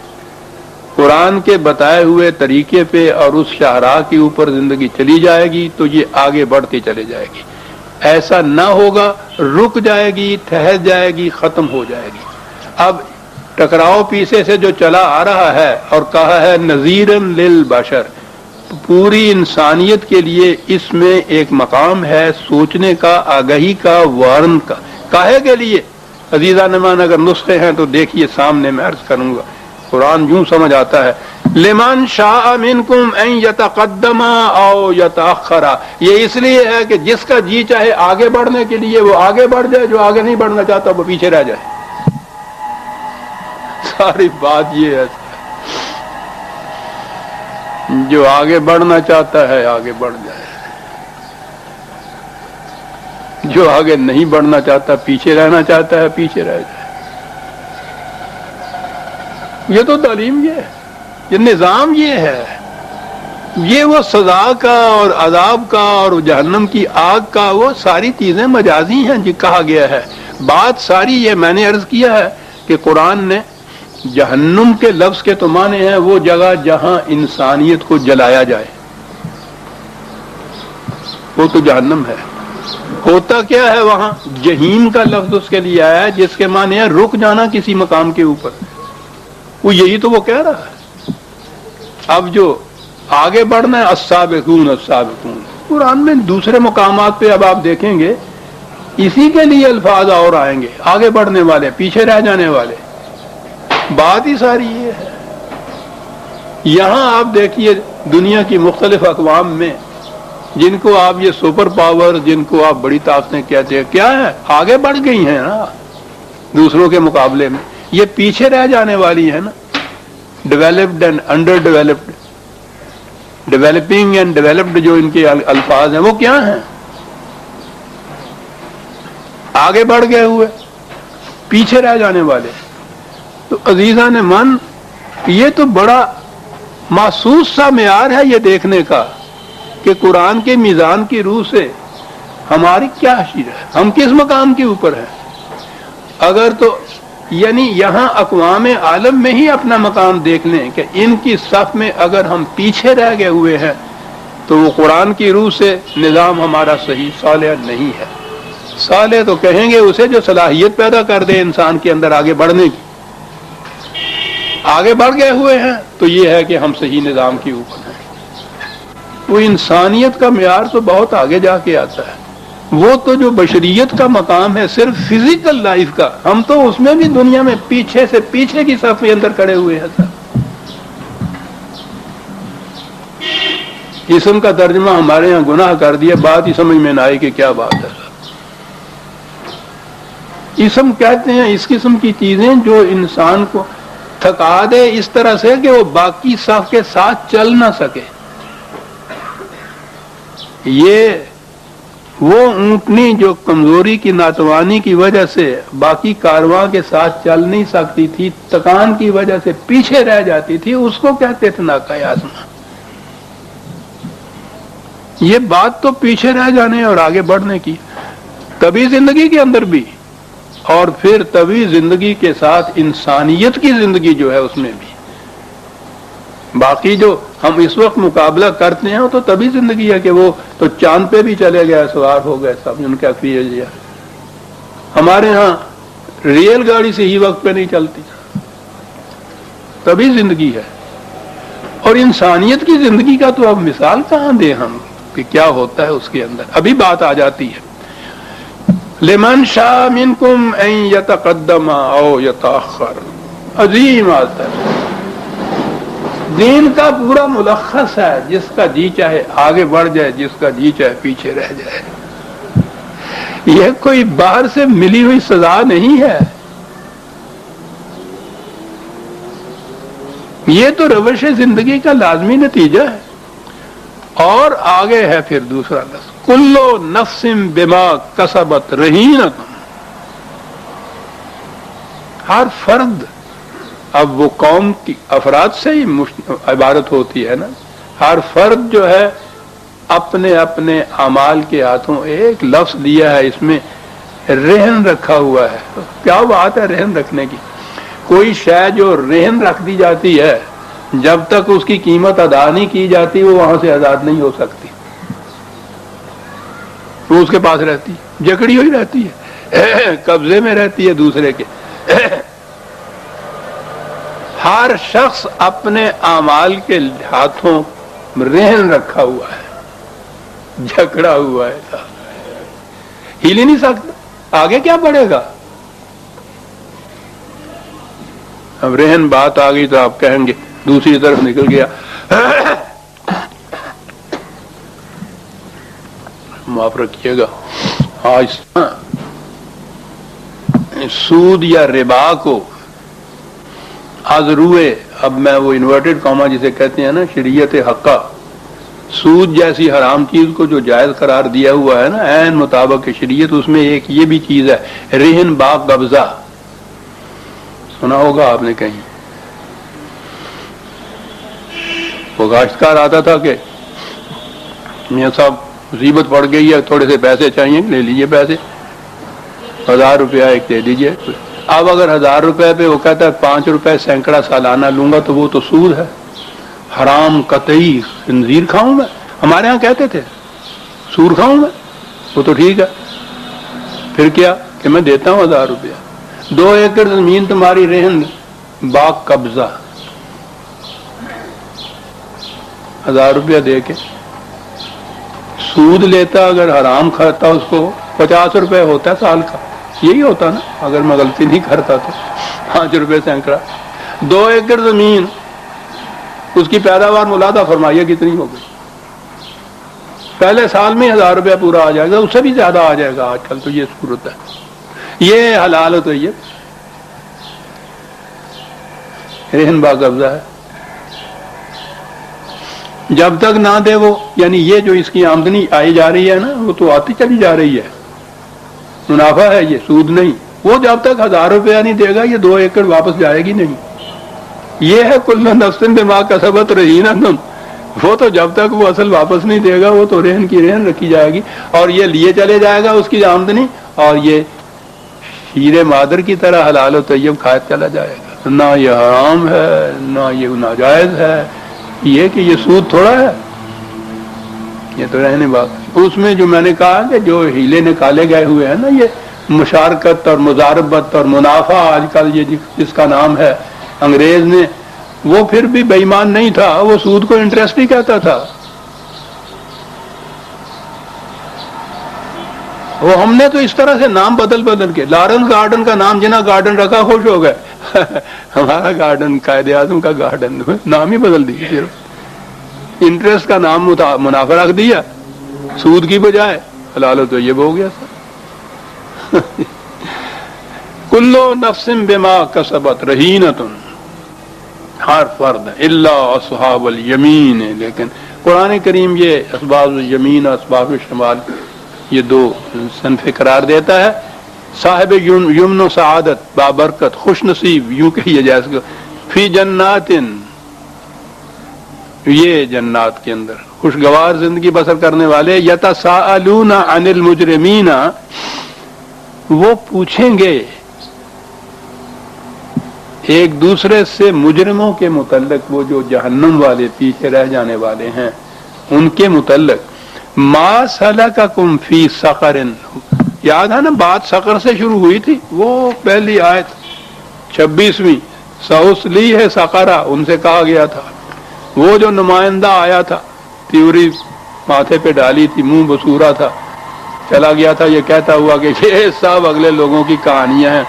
قرآن کے بتائے ہوئے طریقے پہ اور اس شاہراہ کے اوپر زندگی چلی جائے گی تو یہ آگے بڑھتی چلے جائے گی. ایسا نہ ہوگا، رک جائے گی، ٹھہر جائے گی، ختم ہو جائے گی. اب ٹکراؤ پیچھے سے جو چلا آ رہا ہے اور کہا ہے نذیرن للبشر، پوری انسانیت کے لیے اس میں ایک مقام ہے سوچنے کا، آگہی کا، وارن کا. کاہے کے لیے؟ عزیزان نمان اگر نسخے ہیں تو دیکھیے سامنے، میں عرض کروں گا. قرآن یوں سمجھ آتا ہے، لمن شاء منکم ان یتقدم او یتاخر. یہ اس لیے ہے کہ جس کا جی چاہے آگے بڑھنے کے لیے وہ آگے بڑھ جائے، جو آگے نہیں بڑھنا چاہتا وہ پیچھے رہ جائے. ساری بات یہ ہے، جو آگے بڑھنا چاہتا ہے آگے بڑھ جائے، جو آگے نہیں بڑھنا چاہتا، پیچھے رہنا چاہتا ہے، پیچھے رہ جائے. یہ تو تعلیم یہ ہے، یہ نظام یہ ہے. یہ وہ سزا کا اور عذاب کا اور جہنم کی آگ کا، وہ ساری چیزیں مجازی ہیں جی کہا گیا ہے. بات ساری یہ میں نے عرض کیا ہے کہ قرآن نے جہنم کے لفظ کے تو معنی ہیں وہ جگہ جہاں انسانیت کو جلایا جائے، وہ تو جہنم ہے. ہوتا کیا ہے وہاں؟ جہیم کا لفظ اس کے لیے آیا ہے جس کے معنی ہے رک جانا کسی مقام کے اوپر. وہ یہی تو وہ کہہ رہا ہے. اب جو آگے بڑھنا ہے، السابقون السابقون، قرآن میں دوسرے مقامات پہ اب آپ دیکھیں گے اسی کے لیے الفاظ اور آئیں گے، آگے بڑھنے والے، پیچھے رہ جانے والے. بات ہی ساری یہ ہے. یہاں آپ دیکھیے دنیا کی مختلف اقوام میں جن کو آپ یہ سپر پاور، جن کو آپ بڑی طاقتیں کہتے ہیں، کیا ہے؟ آگے بڑھ گئی ہیں نا دوسروں کے مقابلے میں. یہ پیچھے رہ جانے والی ہے نا، developed and under developed, developing and developed جو ان کے الفاظ ہیں وہ کیا ہیں؟ آگے بڑھ گئے ہوئے، پیچھے رہ جانے والے. تو عزیزان من، یہ تو بڑا محسوس سا معیار ہے یہ دیکھنے کا کہ قرآن کے میزان کی روح سے ہماری کیا حیثیت ہے، ہم کس مقام کے اوپر ہیں. اگر تو یعنی یہاں اقوام عالم میں ہی اپنا مقام دیکھ لیں کہ ان کی صف میں اگر ہم پیچھے رہ گئے ہوئے ہیں تو وہ قرآن کی روح سے نظام ہمارا صحیح صالح نہیں ہے. صالح تو کہیں گے اسے جو صلاحیت پیدا کر دے انسان کے اندر آگے بڑھنے کی. آگے بڑھ گئے ہوئے ہیں تو یہ ہے کہ ہم صحیح نظام کے اوپر ہیں. وہ انسانیت کا معیار تو بہت آگے جا کے آتا ہے. وہ تو جو بشریت کا مقام ہے صرف فزیکل لائف کا، ہم تو اس میں بھی دنیا میں پیچھے سے پیچھے کی صف کے اندر کھڑے ہوئے ہیں. اسم کا ترجمہ ہمارے ہاں گناہ کر دیا، بات ہی سمجھ میں نہ آئی کہ کیا بات ہے. اسم کہتے ہیں اس قسم کی چیزیں جو انسان کو تھکا دے اس طرح سے کہ وہ باقی صف کے ساتھ چل نہ سکے. یہ وہ اونٹنی جو کمزوری کی ناتوانی کی وجہ سے باقی کارواں کے ساتھ چل نہیں سکتی تھی، تکان کی وجہ سے پیچھے رہ جاتی تھی، اس کو کہتے تھے ناقہ آزما. یہ بات تو پیچھے رہ جانے اور آگے بڑھنے کی، طبی زندگی کے اندر بھی، اور پھر طبی زندگی کے ساتھ انسانیت کی زندگی جو ہے اس میں بھی. باقی جو ہم اس وقت مقابلہ کرتے ہیں وہ تو طبی زندگی ہے کہ وہ تو چاند پہ بھی چلے گئے، سوار ہو گئے سب، ان کا فیل. ہمارے ہاں ریل گاڑی سے ہی وقت پہ نہیں چلتی، طبی زندگی ہے. اور انسانیت کی زندگی کا تو اب مثال کہاں دیں ہم کہ کیا ہوتا ہے اس کے اندر. ابھی بات آ جاتی ہے لمن شاء منکم ان یتقدم او یتاخر. عظیم آتا ہے، دین کا پورا ملخص ہے. جس کا جی چاہے آگے بڑھ جائے، جس کا جی چاہے پیچھے رہ جائے. یہ کوئی باہر سے ملی ہوئی سزا نہیں ہے، یہ تو روش زندگی کا لازمی نتیجہ ہے. اور آگے ہے پھر دوسرا لفظ کلو نفس بما کسبت رہینۃ. ہر فرد، اب وہ قوم کی افراد سے ہی عبارت ہوتی ہے نا، ہر فرد جو ہے اپنے اپنے اعمال کے ہاتھوں ایک لفظ دیا ہے، اس میں رہن رکھا ہوا ہے. کیا بات ہے رہن رکھنے کی. کوئی شے جو رہن رکھ دی جاتی ہے جب تک اس کی قیمت ادا نہیں کی جاتی وہ وہاں سے آزاد نہیں ہو سکتی، وہ اس کے پاس رہتی، جکڑی ہوئی رہتی ہے، قبضے میں رہتی ہے دوسرے کے. ہر شخص اپنے اعمال کے ہاتھوں رہن رکھا ہوا ہے، جکڑا ہوا ہے، ہل ہی نہیں سکتا. آگے کیا بڑھے گا؟ اب رہن بات آ گئی تو آپ کہیں گے دوسری طرف نکل گیا. معاف رکھیے گا، آج سود یا ربا کو از روئے، اب میں وہ انورٹڈ کاما جسے کہتے ہیں نا شریعت حقہ، سود جیسی حرام چیز کو جو جائز قرار دیا ہوا ہے نا عین مطابق شریعت، اس میں ایک یہ بھی چیز ہے رہن با قبضہ. سنا ہوگا آپ نے کہیں. وہ کاشتکار آتا تھا کہ میاں صاحب مصیبت پڑ گئی ہے، تھوڑے سے پیسے چاہیے، لے لیجئے پیسے، 1000 روپیہ ایک دے دیجئے. اب اگر 1000 روپے پہ وہ کہتا ہے 5 روپے سینکڑا سالانہ لوں گا تو وہ تو سود ہے، حرام قطعی. خنزیر کھاؤں میں، ہمارے ہاں کہتے تھے سور کھاؤں میں، وہ تو ٹھیک ہے. پھر کیا کہ میں دیتا ہوں 1000 روپیہ، 2 ایکڑ زمین تمہاری رہن با قبضہ، 1000 روپیہ دے کے سود لیتا. اگر حرام کھاتا اس کو 50 روپے ہوتا ہے سال کا، یہی ہوتا نا اگر میں غلطی نہیں کرتا تو. 5 روپے سینکڑا، 2 ایکڑ زمین، اس کی پیداوار ملادہ فرمائیے کتنی ہوگی. پہلے سال میں 1000 روپیہ پورا آ جائے گا، اس سے بھی زیادہ آ جائے گا. آج کل تو یہ صورت ہے. یہ حلال تو یہ رہن با قبضہ ہے. جب تک نہ دے وہ، یعنی یہ جو اس کی آمدنی آئی جا رہی ہے نا وہ تو آتی چلی جا رہی ہے. منافع ہے یہ، سود نہیں. وہ جب تک 1000 روپیہ نہیں دے گا یہ 2 ایکڑ واپس جائے گی نہیں. یہ ہے کل نفس بما کسبت رہینۃ. وہ تو جب تک وہ اصل واپس نہیں دے گا وہ تو رہن کی رہن رکھی جائے گی، اور یہ لیے چلے جائے گا اس کی آمدنی، اور یہ شیر مادر کی طرح حلال و طیب کھائے چلا جائے گا. نہ یہ حرام ہے نہ یہ ناجائز ہے، یہ کہ یہ سود تھوڑا ہے، یہ تو رہنے بات. اس میں جو میں نے کہا کہ جو ہیلے نکالے گئے ہوئے ہیں نا، یہ مشارکت اور مضاربت اور منافع، آج کل یہ جس کا نام ہے انگریز نے، وہ پھر بھی بے ایمان نہیں تھا، وہ سود کو انٹرسٹ ہی کہتا تھا. وہ ہم نے تو اس طرح سے نام بدل کے لارنس گارڈن کا نام جنا گارڈن رکھا، خوش ہو گئے. ہمارا گارڈن قائد اعظم کا گارڈن، نام ہی بدل دیا، صرف انٹرسٹ کا نام منافع رکھ دیا سود کی بجائے، حلال و طیب ہو گیا. کلو نفس بما کسبت رہینۃ، ہر فرد الا اصحاب الیمین. لیکن قرآن کریم یہ اسباب الیمین اور اسباب الشمال یہ 2 صنف قرار دیتا ہے. صاحب یمن و سعادت، بابرکت، خوش نصیب، یوں کہیے جیسے فی جنات، یہ جنات کے اندر خوشگوار زندگی بسر کرنے والے. یتساءلون عن المجرمین، وہ پوچھیں گے ایک دوسرے سے مجرموں کے متعلق، وہ جو جہنم والے پیچھے رہ جانے والے ہیں ان کے متعلق. ما سلککم فی سقر، یاد ہے نا بات سقر سے شروع ہوئی تھی، وہ پہلی آیت 26ویں، سوسلی ہے سقرا، ان سے کہا گیا تھا. وہ جو نمائندہ آیا تھا، تیوری ماتھے پہ ڈالی تھی، منہ بسورا تھا، چلا گیا تھا یہ کہتا ہوا کہ یہ سب اگلے لوگوں کی کہانیاں ہیں،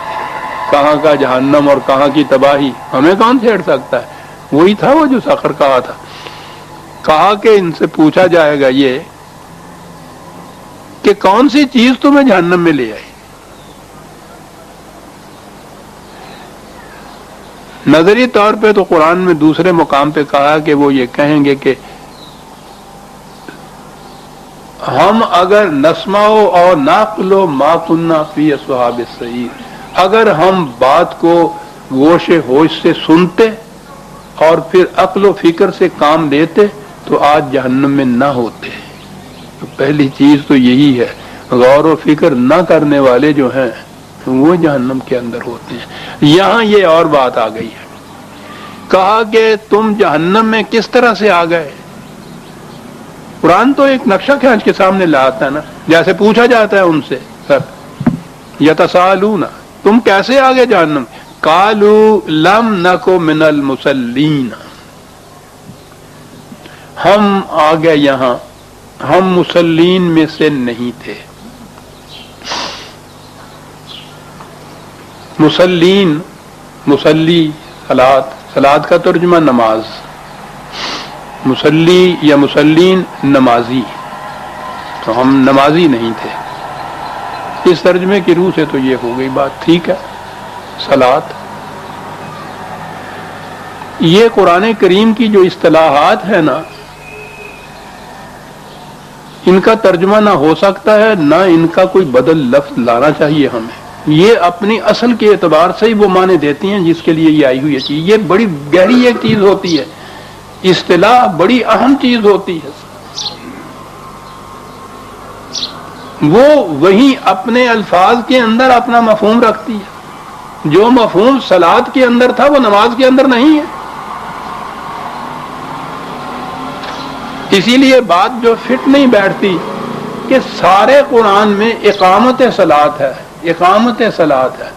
کہاں کا جہنم اور کہاں کی تباہی، ہمیں کون چھیڑ سکتا ہے. وہی تھا وہ جو سقر کہا تھا. کہا کہ ان سے پوچھا جائے گا یہ کہ کون سی چیز تمہیں جہنم میں لے آئی. نظری طور پہ تو قرآن میں دوسرے مقام پہ کہا کہ وہ یہ کہیں گے کہ ہم اگر نسمعو اور نعقلو ما کننا فی اصحاب السعیر، اگر ہم بات کو گوش ہوش سے سنتے اور پھر عقل و فکر سے کام لیتے تو آج جہنم میں نہ ہوتے. تو پہلی چیز تو یہی ہے، غور و فکر نہ کرنے والے جو ہیں وہ جہنم کے اندر ہوتے ہیں. یہاں یہ اور بات آ گئی ہے، کہا کہ تم جہنم میں کس طرح سے آ گئے. قرآن تو ایک نقشہ کھینچ کے سامنے لاتا ہے نا، جیسے پوچھا جاتا ہے ان سے یتساءلون، تم کیسے آ گئے جہنم. قالوا لم نک من المصلین، ہم آ گئے یہاں، ہم مسلین میں سے نہیں تھے. مسلین، مسلی، صلاۃ کا ترجمہ نماز، مسلی یا مسلین نمازی، تو ہم نمازی نہیں تھے. اس ترجمے کی روح سے تو یہ ہو گئی بات، ٹھیک ہے. صلاۃ، یہ قرآن کریم کی جو اصطلاحات ہیں نا، ان کا ترجمہ نہ ہو سکتا ہے، نہ ان کا کوئی بدل لفظ لانا چاہیے ہمیں. یہ اپنی اصل کے اعتبار سے ہی وہ معنی دیتی ہیں جس کے لیے یہ آئی ہوئی ہے. یہ بڑی گہری ایک چیز ہوتی ہے، اصطلاح بڑی اہم چیز ہوتی ہے. وہ وہی اپنے الفاظ کے اندر اپنا مفہوم رکھتی ہے. جو مفہوم صلاۃ کے اندر تھا وہ نماز کے اندر نہیں ہے. اسی لیے بات جو فٹ نہیں بیٹھتی کہ سارے قرآن میں اقامت صلاۃ ہے، اقامت صلاۃ ہے.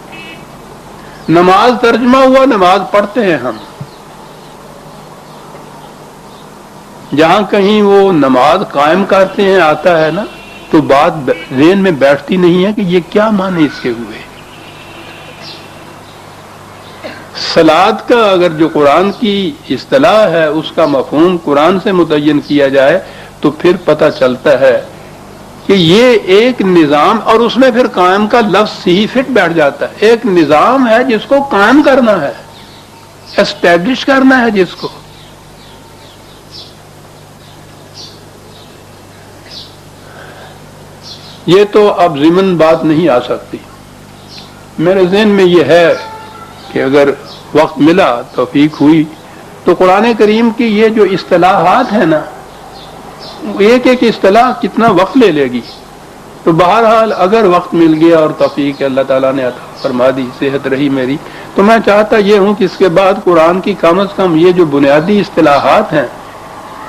نماز ترجمہ ہوا نماز پڑھتے ہیں ہم، جہاں کہیں وہ نماز قائم کرتے ہیں آتا ہے نا، تو بات ذہن میں بیٹھتی نہیں ہے کہ یہ کیا معنی اس کے ہوئے. صلاۃ کا اگر جو قرآن کی اصطلاح ہے اس کا مفہوم قرآن سے متعین کیا جائے تو پھر پتہ چلتا ہے کہ یہ ایک نظام، اور اس میں پھر قائم کا لفظ ہی فٹ بیٹھ جاتا ہے. ایک نظام ہے جس کو قائم کرنا ہے، اسٹیبلش کرنا ہے جس کو. یہ تو اب ضمن بات نہیں آ سکتی. میرے ذہن میں یہ ہے کہ اگر وقت ملا، توفیق ہوئی، تو قرآن کریم کی یہ جو اصطلاحات ہیں نا، ایک ایک اصطلاح کتنا وقت لے لے گی. تو بہرحال اگر وقت مل گیا اور توفیق اللہ تعالیٰ نے عطا فرما دی، صحت رہی میری، تو میں چاہتا یہ ہوں کہ اس کے بعد قرآن کی کم از کم یہ جو بنیادی اصطلاحات ہیں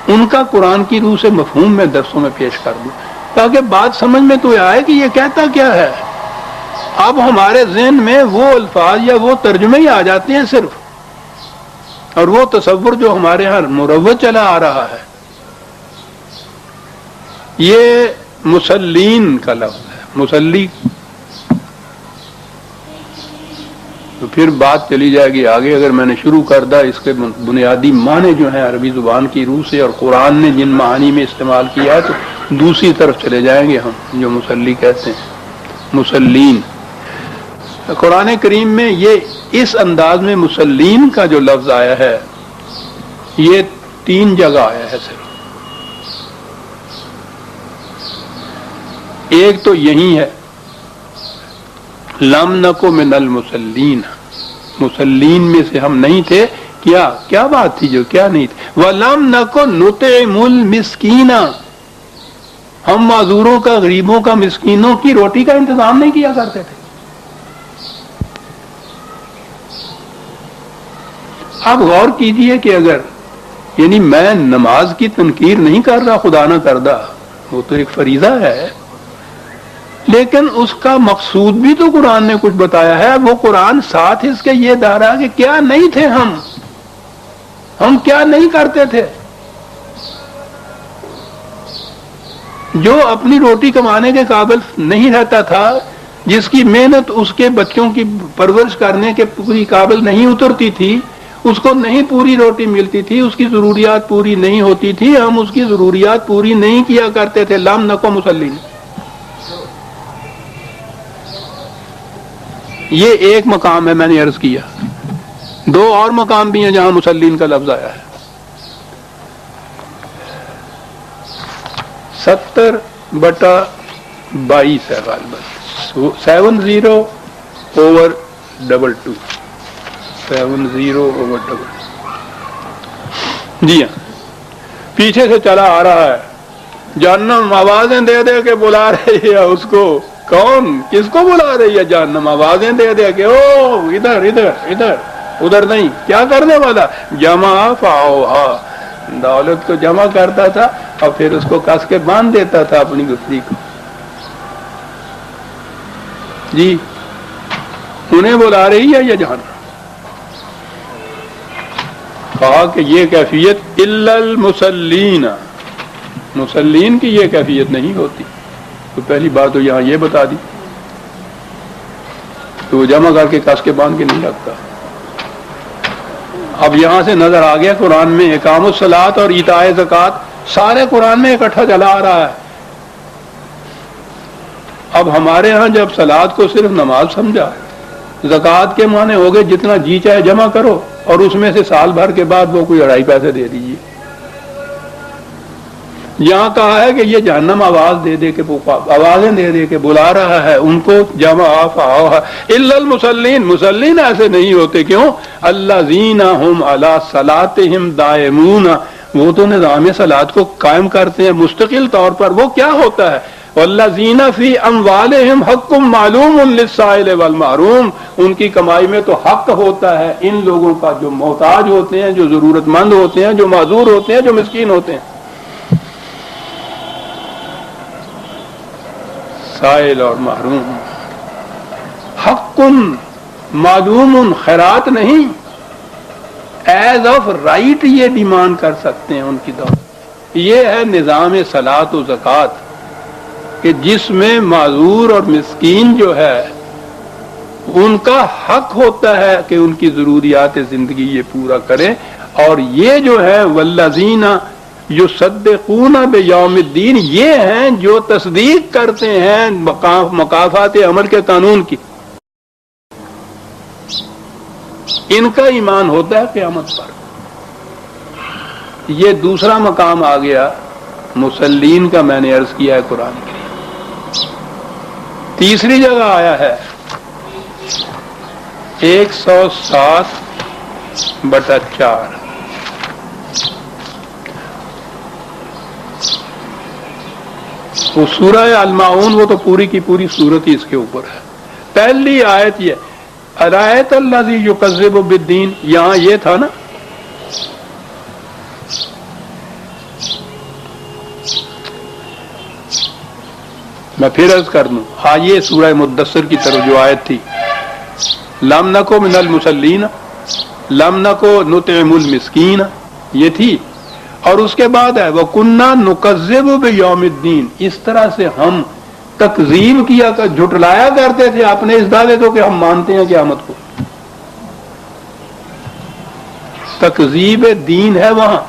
ان کا قرآن کی روح سے مفہوم میں درسوں میں پیش کر دوں، تاکہ بات سمجھ میں تو آئے کہ یہ کہتا کیا ہے. اب ہمارے ذہن میں وہ الفاظ یا وہ ترجمے ہی آ جاتے ہیں صرف، اور وہ تصور جو ہمارے ہاں مروج چلا آ رہا ہے. یہ مسلین کا لفظ ہے، مسلی. تو پھر بات چلی جائے گی آگے. اگر میں نے شروع کر دا اس کے بنیادی معنی جو ہیں عربی زبان کی روح سے اور قرآن نے جن معانی میں استعمال کیا ہے، تو دوسری طرف چلے جائیں گے ہم، جو مسلی کہتے ہیں، مسلین. قرآن کریم میں یہ اس انداز میں مسلین کا جو لفظ آیا ہے، یہ 3 جگہ آیا ہے صرف. ایک تو یہی ہے، لم نکو من المسلین، مسلین میں سے ہم نہیں تھے. کیا بات تھی جو کیا نہیں تھی؟ وَلَمْ نَكُ نُطْعِمُ الْمِسْكِينَ، ہم معذوروں کا، غریبوں کا، مسکینوں کی روٹی کا انتظام نہیں کیا کرتے تھے. آپ غور کیجئے کہ اگر، یعنی میں نماز کی تنکیر نہیں کر رہا، خدا نہ کردہ، وہ تو ایک فریضہ ہے، لیکن اس کا مقصود بھی تو قرآن نے کچھ بتایا ہے. وہ قرآن ساتھ اس کے یہ دہرا کہ کیا نہیں تھے ہم کیا نہیں کرتے تھے. جو اپنی روٹی کمانے کے قابل نہیں رہتا تھا، جس کی محنت اس کے بچوں کی پرورش کرنے کے پوری قابل نہیں اترتی تھی، اس کو نہیں پوری روٹی ملتی تھی، اس کی ضروریات پوری نہیں ہوتی تھی، ہم اس کی ضروریات پوری نہیں کیا کرتے تھے. لم نکو مسلین. یہ ایک مقام ہے، میں نے عرض کیا. 2 اور مقام بھی ہیں جہاں مسلین کا لفظ آیا ہے. 70/22 ہے غالباً، 70/22. 70/22. جی ہاں، پیچھے سے چلا آ رہا ہے. جہنم آوازیں دے دے کے بلا رہی ہے اس کو. کون؟ کس کو بلا رہی ہے جہنم؟ آوازیں دے دے کے، او ادھر ادھر ادھر، ادھر نہیں. کیا کرنے والا؟ جمع فاؤہا، دولت کو جمع کرتا تھا اور پھر اس کو کس کے باندھ دیتا تھا اپنی گٹھلی کو. جی، انہیں بلا رہی ہے یہ جہنم. کہا کہ یہ کیفیت الا المسلین، مسلین کی یہ کیفیت نہیں ہوتی. تو پہلی بات تو یہاں یہ بتا دی، تو وہ جمع کر کے کس کے باندھ کے نہیں رکھتا. اب یہاں سے نظر آ گیا قرآن میں اقام الصلاۃ اور ایتاء زکوٰۃ سارے قرآن میں اکٹھا چلا آ رہا ہے. اب ہمارے ہاں جب صلاۃ کو صرف نماز سمجھا، زکوٰۃ کے معنی ہو گئے جتنا جی چاہے جمع کرو، اور اس میں سے سال بھر کے بعد وہ کوئی 2.5 پیسے دے دیجیے. یہاں کہا ہے کہ یہ جہنم آوازیں دے دے کے بلا رہا ہے ان کو. جمع فاؤہا الا المسلین، مسلین ایسے نہیں ہوتے. کیوں؟ الذین هم علی صلاتہم دائمون، وہ تو نظام صلاۃ کو قائم کرتے ہیں مستقل طور پر. وہ کیا ہوتا ہے؟ والذین فی اموالہم حق معلوم للسائل والمحروم، ان کی کمائی میں تو حق ہوتا ہے ان لوگوں کا جو محتاج ہوتے ہیں، جو ضرورت مند ہوتے ہیں، جو معذور ہوتے ہیں، جو مسکین ہوتے ہیں. سائل اور محروم، حق معلوم، خیرات نہیں، ایز آف رائٹ یہ ڈیمانڈ کر سکتے ہیں ان کی دولت. یہ ہے نظام صلاۃ و زکوٰۃ کہ جس میں معذور اور مسکین جو ہے ان کا حق ہوتا ہے کہ ان کی ضروریات زندگی یہ پورا کریں. اور یہ جو ہے والذین یصدقون بیوم الدین، یہ ہیں جو تصدیق کرتے ہیں مکافات عمل کے قانون کی. ان کا ایمان ہوتا ہے قیامت پر. یہ دوسرا مقام آ گیا مسلین کا، میں نے عرض کیا ہے قرآن کے. تیسری جگہ آیا ہے 107/4. وہ سورہ الماعون، وہ تو پوری کی پوری صورت ہی اس کے اوپر ہے. پہلی آیت یہ ارایت الذی یکذب بالدین، یہاں یہ تھا نا. میں پھر عرض کر دوں، ہاں یہ سورہ مدثر کی طرف جو آیت تھی، لم نکو من المصلین لم نکو نطعم المسکین، یہ تھی. اور اس کے بعد ہے وَكُنَّا نُكَذِّبُ بِيَوْمِ الدِّينِ، اس طرح سے ہم تکذیب کیا کر جھٹلایا کرتے تھے اپنے اس دعوے کو کہ ہم مانتے ہیں قیامت کو. تکذیب دین ہے وہاں.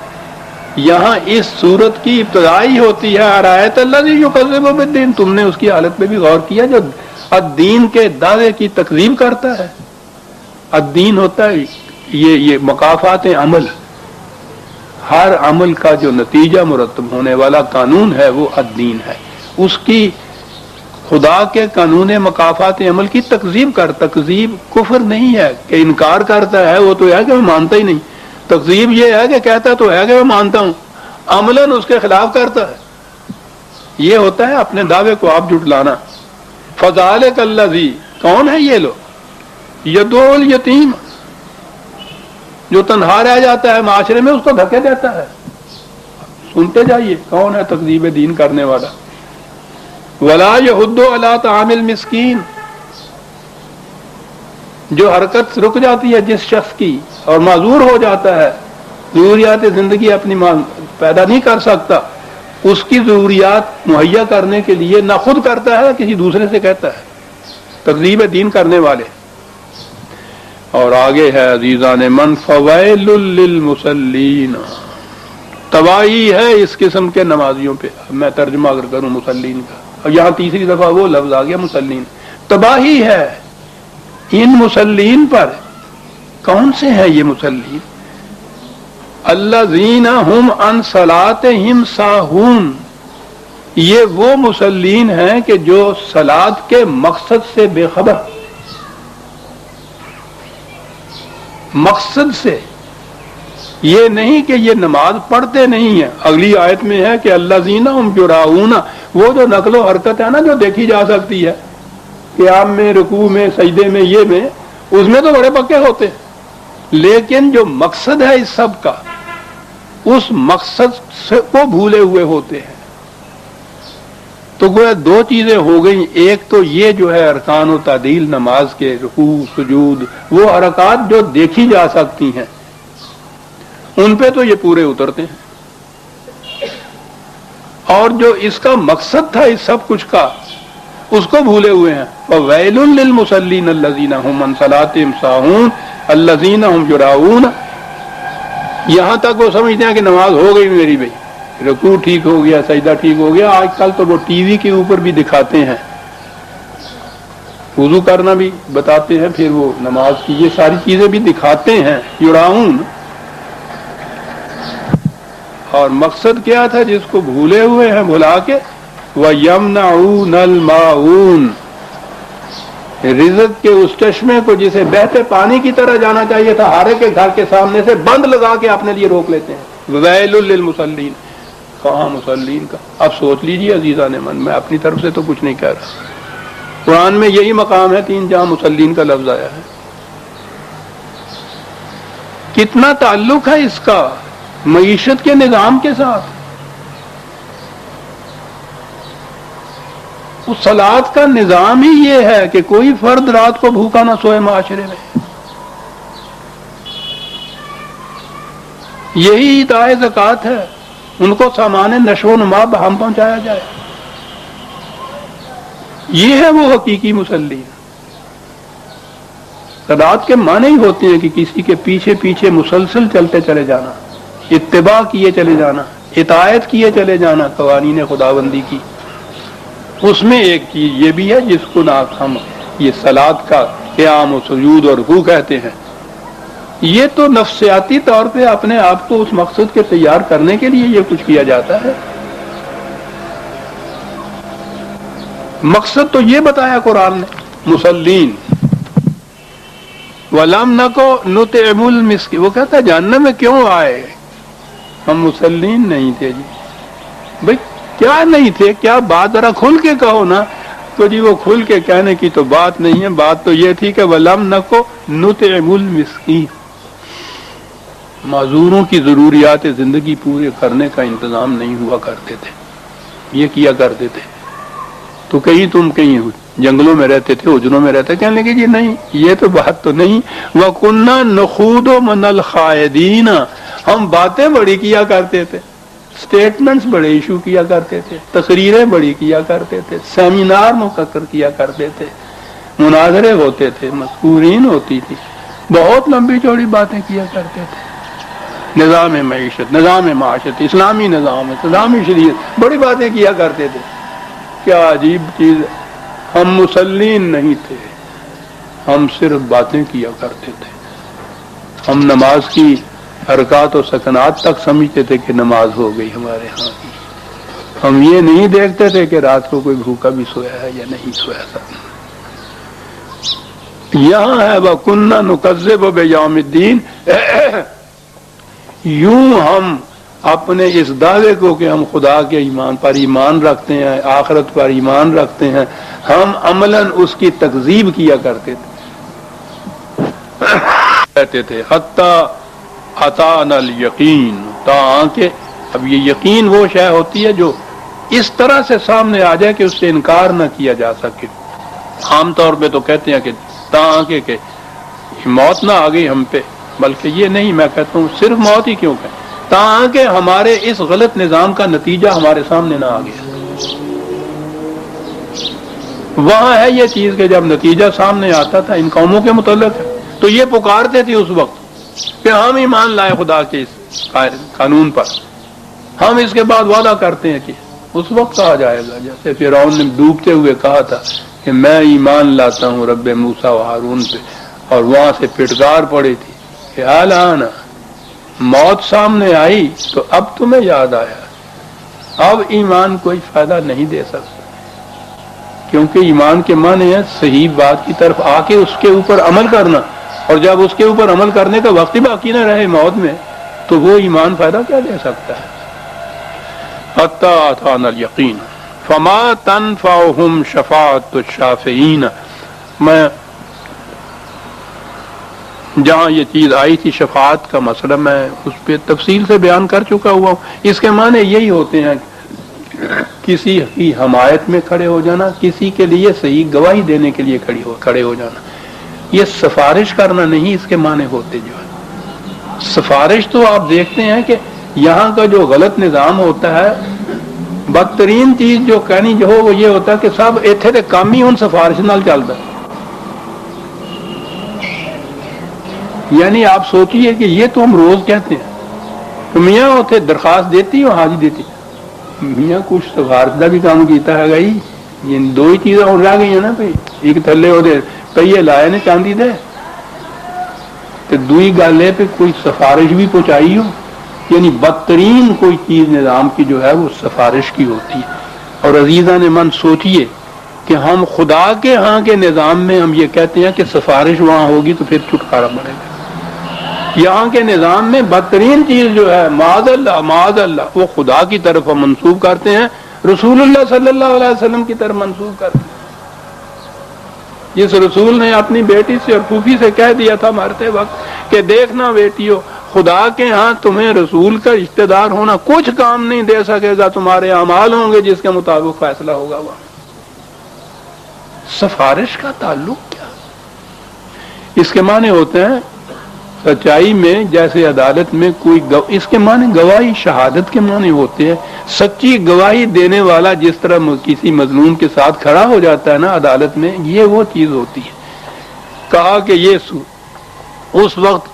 یہاں اس صورت کی ابتدائی ہوتی ہے ارایت الذی یکذب بالدین. تم نے اس کی حالت پہ بھی غور کیا جو الدین کے دعوے کی تکذیب کرتا ہے. الدین ہوتا ہے یہ مکافات عمل، ہر عمل کا جو نتیجہ مرتب ہونے والا قانون ہے وہ الدین ہے. اس کی خدا کے قانون مکافات عمل کی تکذیب تکذیب کفر نہیں ہے کہ انکار کرتا ہے، وہ تو ہے کہ میں مانتا ہی نہیں. تکذیب یہ ہے کہ کہتا تو ہے کہ میں مانتا ہوں، عملاً اس کے خلاف کرتا ہے. یہ ہوتا ہے اپنے دعوے کو آپ جھٹلانا. فذالک الذی، کون ہے یہ لوگ؟ یدعو الیتیم، جو تنہا رہ جاتا ہے معاشرے میں اس کو دھکے دیتا ہے. سنتے جائیے کون ہے تکذیب دین کرنے والا. ولا یحض علی طعام المسکین، جو حرکت رک جاتی ہے جس شخص کی اور معذور ہو جاتا ہے، ضروریات زندگی اپنی پیدا نہیں کر سکتا، اس کی ضروریات مہیا کرنے کے لیے نہ خود کرتا ہے کسی دوسرے سے کہتا ہے. تکذیب دین کرنے والے. اور آگے ہے عزیزان من فویل للمصلین، تباہی ہے اس قسم کے نمازیوں پہ. میں ترجمہ اگر کروں مسلین کا، اور یہاں تیسری دفعہ وہ لفظ آ گیا مسلین. تباہی ہے ان مسلین پر. کون سے ہیں یہ مسلین؟ الذین هم عن صلاتهم ساہون، یہ وہ مسلین ہیں کہ جو صلاۃ کے مقصد سے بے خبر. مقصد سے یہ نہیں کہ یہ نماز پڑھتے نہیں ہیں. اگلی آیت میں ہے کہ الذین هم یراؤون، وہ جو نقل و حرکت ہے نا جو دیکھی جا سکتی ہے قیام میں، رکوع میں، سجدے میں، یہ میں، اس میں تو بڑے پکے ہوتے ہیں، لیکن جو مقصد ہے اس سب کا، اس مقصد کو بھولے ہوئے ہوتے ہیں. تو گویا دو چیزیں ہو گئیں. ایک تو یہ جو ہے ارکان و تعدیل نماز کے، رکوع، سجود، وہ حرکات جو دیکھی جا سکتی ہیں ان پہ تو یہ پورے اترتے ہیں. اور جو اس کا مقصد تھا اس سب کچھ کا، اس کو بھولے ہوئے ہیں. فویل للمصلین الذین هم عن صلاتهم ساہون الذین هم یراؤون. یہاں تک وہ سمجھتے ہیں کہ نماز ہو گئی میری بھائی، رکوع ٹھیک ہو گیا، سجدہ ٹھیک ہو گیا. آج کل تو وہ ٹی وی کے اوپر بھی دکھاتے ہیں، وضو کرنا بھی بتاتے ہیں، پھر وہ نماز کی یہ ساری چیزیں بھی دکھاتے ہیں. یراؤن. اور مقصد کیا تھا جس کو بھولے ہوئے ہیں بھلا کے؟ وَيَمْنَعُونَ الْمَاعُونَ، رزق کے اس چشمے کو جسے بہتے پانی کی طرح جانا چاہیے تھا، ہارے کے گھر کے سامنے سے بند لگا کے اپنے لیے روک لیتے ہیں. وَوَيْلٌ لِّلْمُصَلِّينَ، کہاں مسلین کا؟ اب سوچ لیجیے عزیزان من، میں اپنی طرف سے تو کچھ نہیں کہہ رہا. قرآن میں یہی مقام ہے 3 جہاں مسلین کا لفظ آیا ہے. کتنا تعلق ہے اس کا معیشت کے نظام کے ساتھ. اس صلاۃ کا نظام ہی یہ ہے کہ کوئی فرد رات کو بھوکا نہ سوئے معاشرے میں. یہی ایتاء زکوٰۃ ہے، ان کو سامان نشو و نما بہم پہنچایا جائے. یہ ہے وہ حقیقی مسلین. صلاۃ کے معنی ہی ہوتے ہیں کہ کسی کے پیچھے پیچھے مسلسل چلتے چلے جانا، اتباع کیے چلے جانا، اطاعت کیے چلے جانا قوانین خداوندی کی. اس میں ایک چیز یہ بھی ہے جس کو ہم یہ صلاۃ کا قیام و سجود اور رکوع کہتے ہیں. یہ تو نفسیاتی طور پہ اپنے آپ کو اس مقصد کے تیار کرنے کے لیے یہ کچھ کیا جاتا ہے. مقصد تو یہ بتایا قرآن نے، مسلین وَلَمْ نَكُ نُطْعِمُ الْمِسْكِينَ. وہ کہتا ہے جہنم میں کیوں آئے؟ ہم مسلین نہیں تھے جی. بھئی کیا نہیں تھے؟ کیا بات ذرا کھل کے کہو نا. تو جی وہ کھل کے کہنے کی تو بات نہیں ہے، بات تو یہ تھی کہ وَلَمْ نَكُ نُطْعِمُ الْمِسْكِينَ، معذوروں کی ضروریات زندگی پورے کرنے کا انتظام نہیں ہوا کرتے تھے، یہ کیا کرتے تھے. تو تم کہیں جنگلوں میں رہتے تھے، اجروں میں رہتے، کہنے لگے جی نہیں یہ تو بات تو نہیں. وَكُنَّا نَخُوضُ مَعَ الْخَائِضِينَ، ہم باتیں بڑی کیا کرتے تھے، سٹیٹمنٹس بڑے ایشو کیا کرتے تھے، تقریریں بڑی کیا کرتے تھے، سیمینار مقرر کیا کرتے تھے، مناظرے ہوتے تھے، مذکورین ہوتی تھی، بہت لمبی چوڑی باتیں کیا کرتے تھے. نظام معیشت، نظام معاشرت، اسلامی نظام، اسلامی شریعت، بڑی باتیں کیا کرتے تھے. کیا عجیب چیز ہے، ہم مسلین نہیں تھے، ہم صرف باتیں کیا کرتے تھے. ہم نماز کی حرکات و سکنات تک سمجھتے تھے کہ نماز ہو گئی ہمارے ہاں کی. ہم یہ نہیں دیکھتے تھے کہ رات کو کوئی بھوکا بھی سویا ہے یا نہیں سویا تھا. یہاں ہے وَكُنَّا نُكَذِّبُ بِيَوْمِ الدِّينِ، یوں ہم اپنے اس دعوے کو کہ ہم خدا کے ایمان پر ایمان رکھتے ہیں، آخرت پر ایمان رکھتے ہیں، ہم عملاً اس کی تکذیب کیا کرتے تھے. کہتے تھے حتیٰ اتانا الیقین، تاکہ اب یہ یقین وہ شے ہوتی ہے جو اس طرح سے سامنے آ جائے کہ اس سے انکار نہ کیا جا سکے. عام طور پہ تو کہتے ہیں کہ تاکہ کہ موت نہ آ گئی ہم پہ، بلکہ یہ نہیں، میں کہتا ہوں صرف موت ہی کیوں کہیں، تاکہ ہمارے اس غلط نظام کا نتیجہ ہمارے سامنے نہ آ گیا. وہاں ہے یہ چیز کہ جب نتیجہ سامنے آتا تھا ان قوموں کے متعلق تو یہ پکارتے تھے اس وقت کہ ہم ایمان لائے خدا کے اس قانون پر، ہم اس کے بعد وعدہ کرتے ہیں کہ اس وقت کہا جائے گا جیسے فرعون نے ڈوبتے ہوئے کہا تھا کہ میں ایمان لاتا ہوں رب موسیٰ و ہارون پہ، اور وہاں سے پھٹکار پڑی تھی کہ الآن موت سامنے آئی تو اب تمہیں یاد آیا. اب ایمان کوئی فائدہ نہیں دے سکتا، کیونکہ ایمان کے معنی ہے صحیح بات کی طرف آ کے اس کے اوپر عمل کرنا، اور جب اس کے اوپر عمل کرنے کا وقت ہی باقی نہ رہے موت میں تو وہ ایمان فائدہ کیا دے سکتا ہے. حتیٰ اتانا الیقین فما تنفعہم شفاعۃ الشافعین. میں جہاں یہ چیز آئی تھی شفاعت کا مسئلہ میں اس پہ تفصیل سے بیان کر چکا ہوا ہوں. اس کے معنی یہی ہوتے ہیں کسی کی حمایت میں کھڑے ہو جانا، کسی کے لیے صحیح گواہی دینے کے لیے کھڑے ہو جانا. یہ سفارش کرنا نہیں اس کے معنی ہوتے. جو ہے سفارش تو آپ دیکھتے ہیں کہ یہاں کا جو غلط نظام ہوتا ہے، بدترین چیز جو کہنی جو ہو وہ یہ ہوتا ہے کہ سب اتنے تے کام ہی ان سفارش نال چلتا ہے. یعنی آپ سوچیے کہ یہ تو ہم روز کہتے ہیں کہ میاں اتنے درخواست دیتی ہو حاجی دیتی، میاں کچھ سفارش کا بھی کام کیتا ہے گئی. یہ دو ہی چیزیں ہو رہ گئی ہیں نا بھائی، ایک تھلے وہ پہیے لائے نے چاندی دے، تو دوئی گل ہے پہ کوئی سفارش بھی پہنچائی ہو. یعنی بدترین کوئی چیز نظام کی جو ہے وہ سفارش کی ہوتی ہے. اور عزیزان من سوچیے کہ ہم خدا کے ہاں کے نظام میں ہم یہ کہتے ہیں کہ سفارش وہاں ہوگی تو پھر چھٹکارا ملے گا. یہاں کے نظام میں بدترین چیز جو ہے معاذ اللہ وہ خدا کی طرف ہم منسوب کرتے ہیں، رسول اللہ صلی اللہ علیہ وسلم کی طرف منسوب کرتے ہیں. جس رسول نے اپنی بیٹی سے اور پھوپھی سے کہہ دیا تھا مرتے وقت کہ دیکھنا بیٹیو، خدا کے ہاں تمہیں رسول کا رشتہ دار ہونا کچھ کام نہیں دے سکے گا، تمہارے اعمال ہوں گے جس کے مطابق فیصلہ ہوگا. وہ سفارش کا تعلق کیا؟ اس کے معنی ہوتے ہیں سچائی میں جیسے عدالت میں کوئی اس کے معنی گواہی شہادت کے معنی ہوتے ہیں. سچی گواہی دینے والا جس طرح کسی مظلوم کے ساتھ کھڑا ہو جاتا ہے نا عدالت میں، یہ وہ چیز ہوتی ہے. کہا کہ یہ اس وقت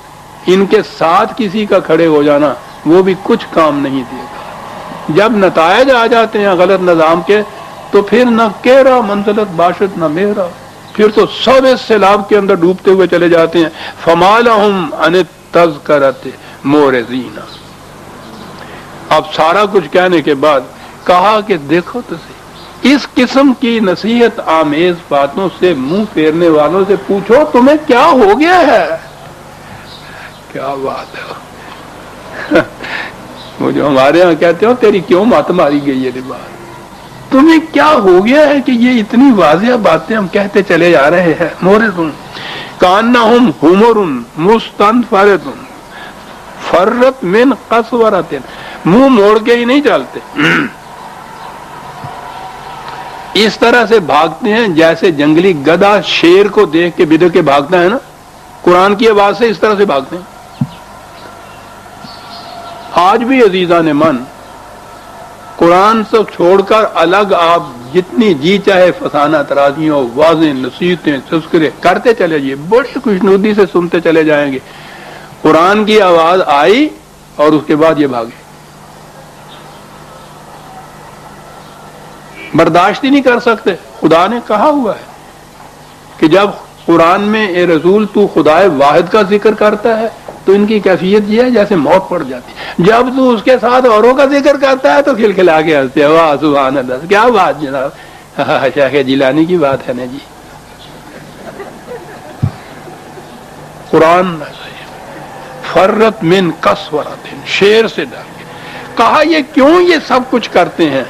ان کے ساتھ کسی کا کھڑے ہو جانا وہ بھی کچھ کام نہیں دے گا. جب نتائج آ جاتے ہیں غلط نظام کے تو پھر نہ کیرا منزلت باشد نہ میرا، پھر تو سب اس سیلاب کے اندر ڈوبتے ہوئے چلے جاتے ہیں. فما لہم عن التذکرۃ معرضین. اب سارا کچھ کہنے کے بعد کہا کہ دیکھو تو صحیح اس قسم کی نصیحت آمیز باتوں سے منہ پھیرنے والوں سے پوچھو تمہیں کیا ہو گیا ہے. کیا بات ہے. وہ جو ہمارے ہاں کہتے ہو تیری کیوں مات ماری گئی ہے بات, تمہیں کیا ہو گیا ہے کہ یہ اتنی واضح باتیں ہم کہتے چلے جا رہے ہیں. مورتن کانہم حمر مستنفرۃ فرت من قسورۃ, منہ موڑ کے ہی نہیں چلتے, اس طرح سے بھاگتے ہیں جیسے جنگلی گدھا شیر کو دیکھ کے بدر کے بھاگتا ہے نا, قرآن کی آواز سے اس طرح سے بھاگتے ہیں. آج بھی عزیزان من قرآن سے چھوڑ کر الگ آپ جتنی جی چاہے فسانہ ترازیوں واضح نصیحتیں تذکرے کرتے چلے جائیے, بڑی خوشنودی سے سنتے چلے جائیں گے. قرآن کی آواز آئی اور اس کے بعد یہ بھاگے, برداشت ہی نہیں کر سکتے. خدا نے کہا ہوا ہے کہ جب قرآن میں اے رسول تو خدائے واحد کا ذکر کرتا ہے تو ان کی کیفیت یہ ہے جیسے موت پڑ جاتی ہے, جب تو اس کے ساتھ اوروں کا ذکر کرتا ہے تو کھلکھلا کے ہنستے ہیں, واہ سبحان اللہ. کیا بات جناب, شیخ جیلانی کی بات ہے نا جی. قرآن فرت من قسورۃ, شیر سے ڈر کے کہا یہ کیوں یہ سب کچھ کرتے ہیں.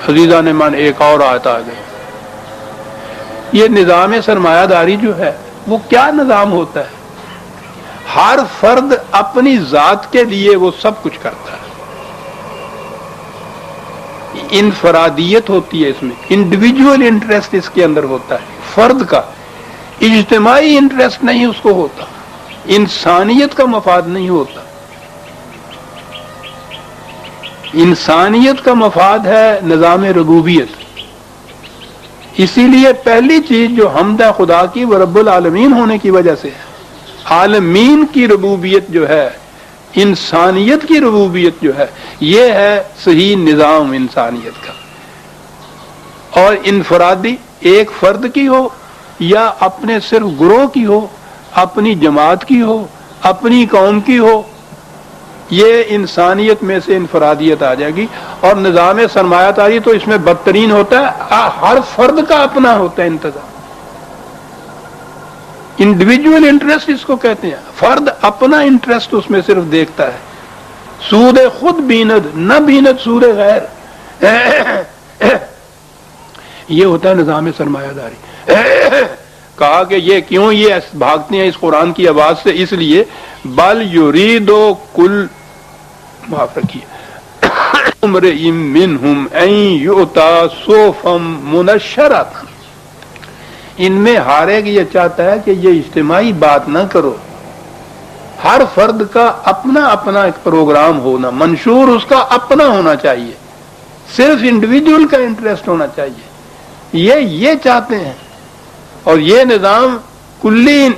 عزیزان من ایک اور آیت آ گئی. یہ نظام سرمایہ داری جو ہے وہ کیا نظام ہوتا ہے, ہر فرد اپنی ذات کے لیے وہ سب کچھ کرتا ہے. انفرادیت ہوتی ہے اس میں, انڈیویجول انٹرسٹ اس کے اندر ہوتا ہے فرد کا, اجتماعی انٹرسٹ نہیں اس کو ہوتا, انسانیت کا مفاد نہیں ہوتا. انسانیت کا مفاد ہے نظام ربوبیت. اسی لیے پہلی چیز جو حمد ہے خدا کی وہ رب العالمین ہونے کی وجہ سے ہے. عالمین کی ربوبیت جو ہے, انسانیت کی ربوبیت جو ہے, یہ ہے صحیح نظام انسانیت کا. اور انفرادی ایک فرد کی ہو یا اپنے صرف گروہ کی ہو, اپنی جماعت کی ہو, اپنی قوم کی ہو, یہ انسانیت میں سے انفرادیت آ جائے گی. اور نظام سرمایہ داری تو اس میں بدترین ہوتا ہے, ہر فرد کا اپنا ہوتا ہے انتظام. انڈیویجول انٹرسٹ اس کو کہتے ہیں, فرد اپنا انٹرسٹ اس میں صرف دیکھتا ہے. سود خود بیند نہ بیند سود غیر, یہ ہوتا ہے نظام سرمایہ داری. کہا کہ یہ کیوں یہ بھاگتے ہیں اس قرآن کی آواز سے, اس لیے بل یریدو کل معاف رکھیے امرئ منہم ان یؤتا صحفا منشرۃ, ان میں ہر ایک یہ چاہتا ہے کہ یہ اجتماعی بات نہ کرو, ہر فرد کا اپنا اپنا ایک پروگرام ہونا, منشور اس کا اپنا ہونا چاہیے, صرف انڈیویجول کا انٹرسٹ ہونا چاہیے. یہ چاہتے ہیں. اور یہ نظام کلی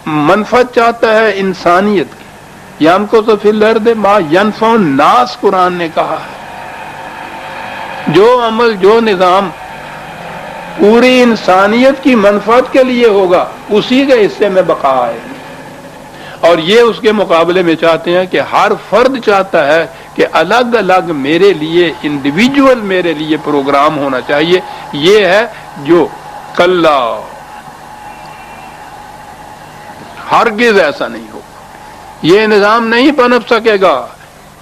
منفعت چاہتا ہے انسانیت کی. یم کو تو فی الارض ما ینفع الناس قرآن نے کہا ہے. جو عمل جو نظام پوری انسانیت کی منفعت کے لیے ہوگا اسی کے حصے میں بقا آئے گی. اور یہ اس کے مقابلے میں چاہتے ہیں کہ ہر فرد چاہتا ہے کہ الگ الگ میرے لیے انڈیویجول میرے لیے پروگرام ہونا چاہیے. یہ ہے جو کلا, ہرگز ایسا نہیں ہوگا, یہ نظام نہیں پنپ سکے گا.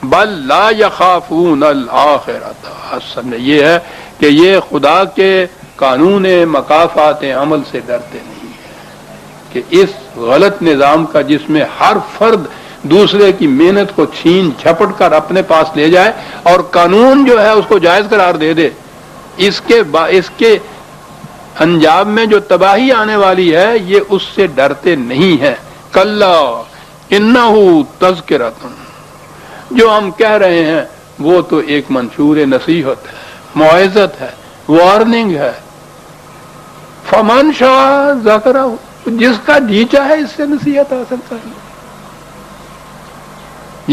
بل لا یخافون الآخرۃ, اصل میں یہ ہے کہ یہ خدا کے قانون مکافات عمل سے ڈرتے نہیں ہیں کہ اس غلط نظام کا جس میں ہر فرد دوسرے کی محنت کو چھین جھپٹ کر اپنے پاس لے جائے اور قانون جو ہے اس کو جائز قرار دے دے, اس کے انجام میں جو تباہی آنے والی ہے یہ اس سے ڈرتے نہیں ہیں. کلا انہ تذکرۃ, جو ہم کہہ رہے ہیں وہ تو ایک منشور نصیحت ہے, موعظت ہے, وارننگ ہے. فمن شاء ذکرہ, جس کا جی چاہے اس سے نصیحت حاصل کر لے.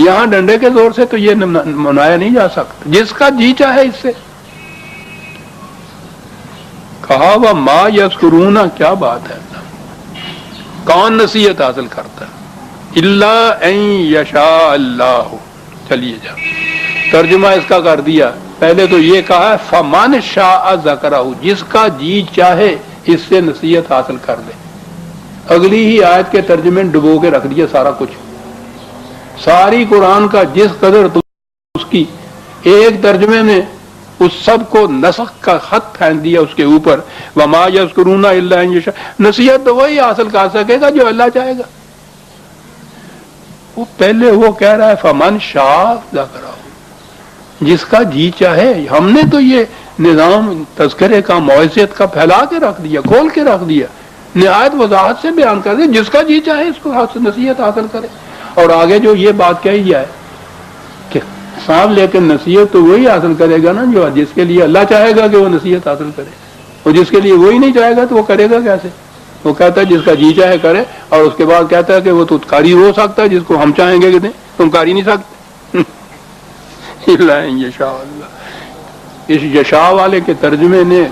یہاں ڈنڈے کے زور سے تو یہ منایا نہیں جا سکتا, جس کا جی چاہے اس سے. کہا وہ ما یذکرون, کیا بات ہے, کون نصیحت حاصل کرتا ہے؟ الا ان یشاء اللہ. چلیے جا ترجمہ اس کا کر دیا پہلے تو یہ کہا ہے فمن شاء ذکرہ، جس کا جی چاہے اس سے نصیحت حاصل کر لے. اگلی ہی آیت کے ترجمے ڈبو کے رکھ دیا سارا کچھ، ساری قرآن کا جس قدر اس کی ایک ترجمے نے اس سب کو نسخ کا خط پھینک دیا اس کے اوپر. وما یذکرون الا ان یشاء، نصیحت تو وہی حاصل کر سکے گا جو اللہ چاہے گا. وہ پہلے وہ کہہ رہا ہے فمن شاء ذکرہ، جس کا جی چاہے. ہم نے تو یہ نظام تذکرے کا موعظت کا پھیلا کے رکھ دیا، کھول کے رکھ دیا، نہایت وضاحت سے بیان کر دیا. جس کا جی چاہے اس کو نصیحت حاصل کرے. اور آگے جو یہ بات کہی جائے کہ صاحب لیکن نصیحت تو وہی حاصل کرے گا نا جو جس کے لیے اللہ چاہے گا کہ وہ نصیحت حاصل کرے، اور جس کے لیے وہی نہیں چاہے گا تو وہ کرے گا کیسے؟ وہ کہتا ہے جس کا جی چاہے کرے، اور اس کے بعد کہتا ہے کہ وہ تو قاری ہو سکتا ہے جس کو ہم چاہیں گے کہ دیں، تم قاری نہیں سکتے. یشاء اللہ، اس یشاء والے کے ترجمے نے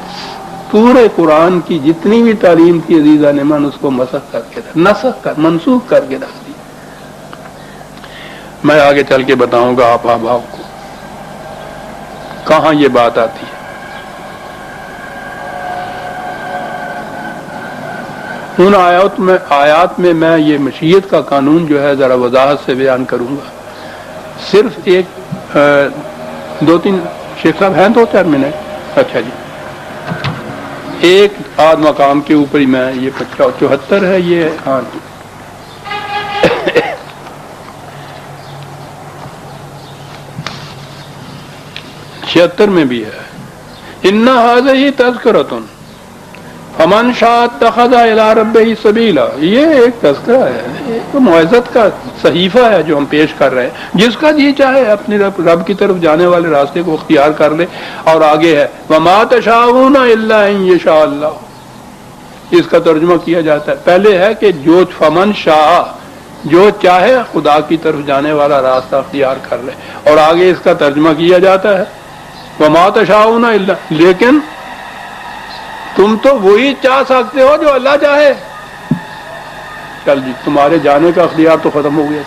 پورے قرآن کی جتنی بھی تعلیم تھی عزیزہ نعمان اس کو نسخ کر منسوخ کر کے رکھ دی. میں آگے چل کے بتاؤں گا آپ احباب کو کہاں یہ بات آتی ہے. ان آیات میں میں یہ مشیت کا قانون جو ہے ذرا وضاحت سے بیان کروں گا. صرف ایک دو تین شیخ صاحب ہیں 2-4 منٹ. اچھا جی، ایک آدھ مقام کے اوپر ہی میں یہ 74 ہے یہ. ہاں 76 میں بھی ہے. ان ھذہ تذکرۃ فمن شاء اتخذ الی ربہ سبیلا. یہ ایک تذکرہ ہے، ایک موعظت کا صحیفہ ہے جو ہم پیش کر رہے ہیں. جس کا جی چاہے اپنے رب کی طرف جانے والے راستے کو اختیار کر لے. اور آگے ہے وما تشاءون الا ان یشاء اللہ. اس کا ترجمہ کیا جاتا ہے، پہلے ہے کہ جو فمن شاء، جو چاہے خدا کی طرف جانے والا راستہ اختیار کر لے. اور آگے اس کا ترجمہ کیا جاتا ہے وما تشاءون الا، لیکن تم تو وہی چاہ سکتے ہو جو اللہ چاہے. چل جی، تمہارے جانے کا اختیار تو ختم ہو گیا.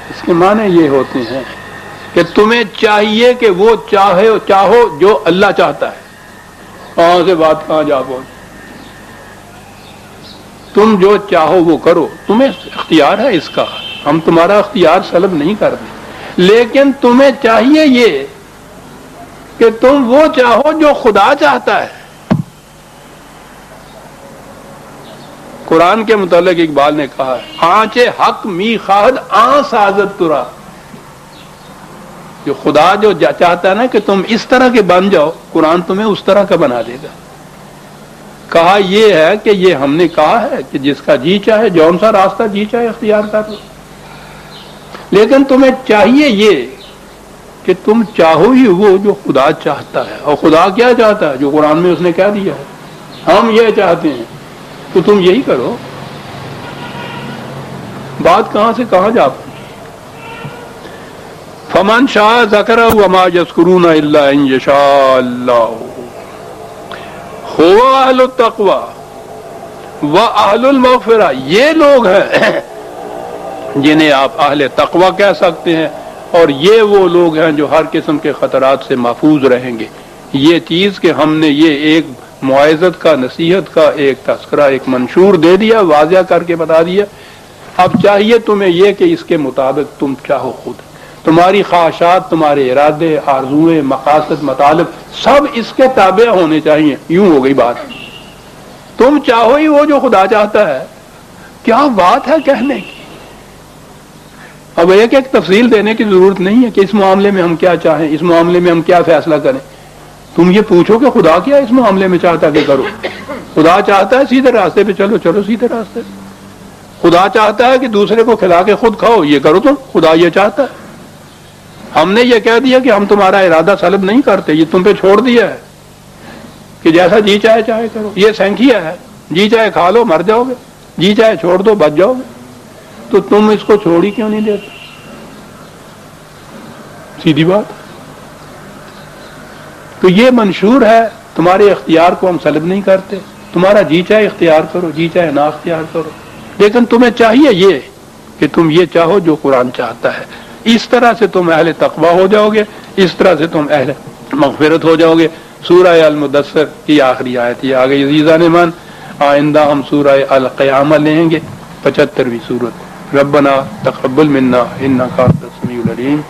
اس کے معنی یہ ہوتے ہیں کہ تمہیں چاہیے کہ وہ چاہو جو اللہ چاہتا ہے. کہاں سے بات کہاں جا پہنچ. تم جو چاہو وہ کرو، تمہیں اختیار ہے اس کا، ہم تمہارا اختیار سلب نہیں کرتے. لیکن تمہیں چاہیے یہ کہ تم وہ چاہو جو خدا چاہتا ہے. قرآن کے متعلق اقبال نے کہا ہے آنچے حق می خواہد آن سازد ترا. جو خدا جو چاہتا ہے نا کہ تم اس طرح کے بن جاؤ، قرآن تمہیں اس طرح کا بنا دے گا. کہا یہ ہے کہ یہ ہم نے کہا ہے کہ جس کا جی چاہے جون سا راستہ جی چاہے اختیار کر لو. لیکن تمہیں چاہیے یہ کہ تم چاہو ہی وہ جو خدا چاہتا ہے. اور خدا کیا چاہتا ہے جو قرآن میں اس نے کہہ دیا ہے ہم یہ چاہتے ہیں، تو تم یہی کرو. بات کہاں سے کہاں جا پہنچی. فمن شاء ذکرہ وما یذکرون الا ان یشاء اللہ هو اہل التقوی و اہل المغفرہ. یہ لوگ ہیں جنہیں آپ اہل تقوی کہہ سکتے ہیں، اور یہ وہ لوگ ہیں جو ہر قسم کے خطرات سے محفوظ رہیں گے. یہ چیز کہ ہم نے یہ ایک موعظت کا، نصیحت کا ایک تذکرہ، ایک منشور دے دیا، واضح کر کے بتا دیا. اب چاہیے تمہیں یہ کہ اس کے مطابق تم چاہو. خود تمہاری خواہشات، تمہارے ارادے، آرزوئیں، مقاصد، مطالب سب اس کے تابع ہونے چاہیے. یوں ہو گئی بات. تم چاہو ہی وہ جو خدا چاہتا ہے. کیا بات ہے کہنے کی. اب ایک ایک تفصیل دینے کی ضرورت نہیں ہے کہ اس معاملے میں ہم کیا چاہیں، اس معاملے میں ہم کیا فیصلہ کریں. تم یہ پوچھو کہ خدا کیا اس معاملے میں چاہتا کہ کرو. خدا چاہتا ہے سیدھے راستے پہ چلو، چلو سیدھے راستے پہ. خدا چاہتا ہے کہ دوسرے کو کھلا کے خود کھاؤ، یہ کرو. تم خدا یہ چاہتا ہے. ہم نے یہ کہہ دیا کہ ہم تمہارا ارادہ سلب نہیں کرتے، یہ تم پہ چھوڑ دیا ہے کہ جیسا جی چاہے چاہے کرو. یہ سینکھیا ہے، جی چاہے کھا لو مر جاؤ گے، جی چاہے چھوڑ دو بچ جاؤ گے. تو تم اس کو چھوڑ ہی کیوں نہیں دیتے. سیدھی بات. تو یہ منشور ہے، تمہارے اختیار کو ہم سلب نہیں کرتے. تمہارا جی چاہے اختیار کرو، جی چاہے نہ اختیار کرو. لیکن تمہیں چاہیے یہ کہ تم یہ چاہو جو قرآن چاہتا ہے. اس طرح سے تم اہل تقوی ہو جاؤ گے. اس طرح سے تم اہل مغفرت ہو جاؤ گے۔ سورہ المدثر کی آخری آیت یہ آ گئی عزیزان ایمان۔ آئندہ ہم سورہ القیامہ لیں گے، 75ویں سورت۔ ربنا تقبل منا انک انت السمیع العلیم۔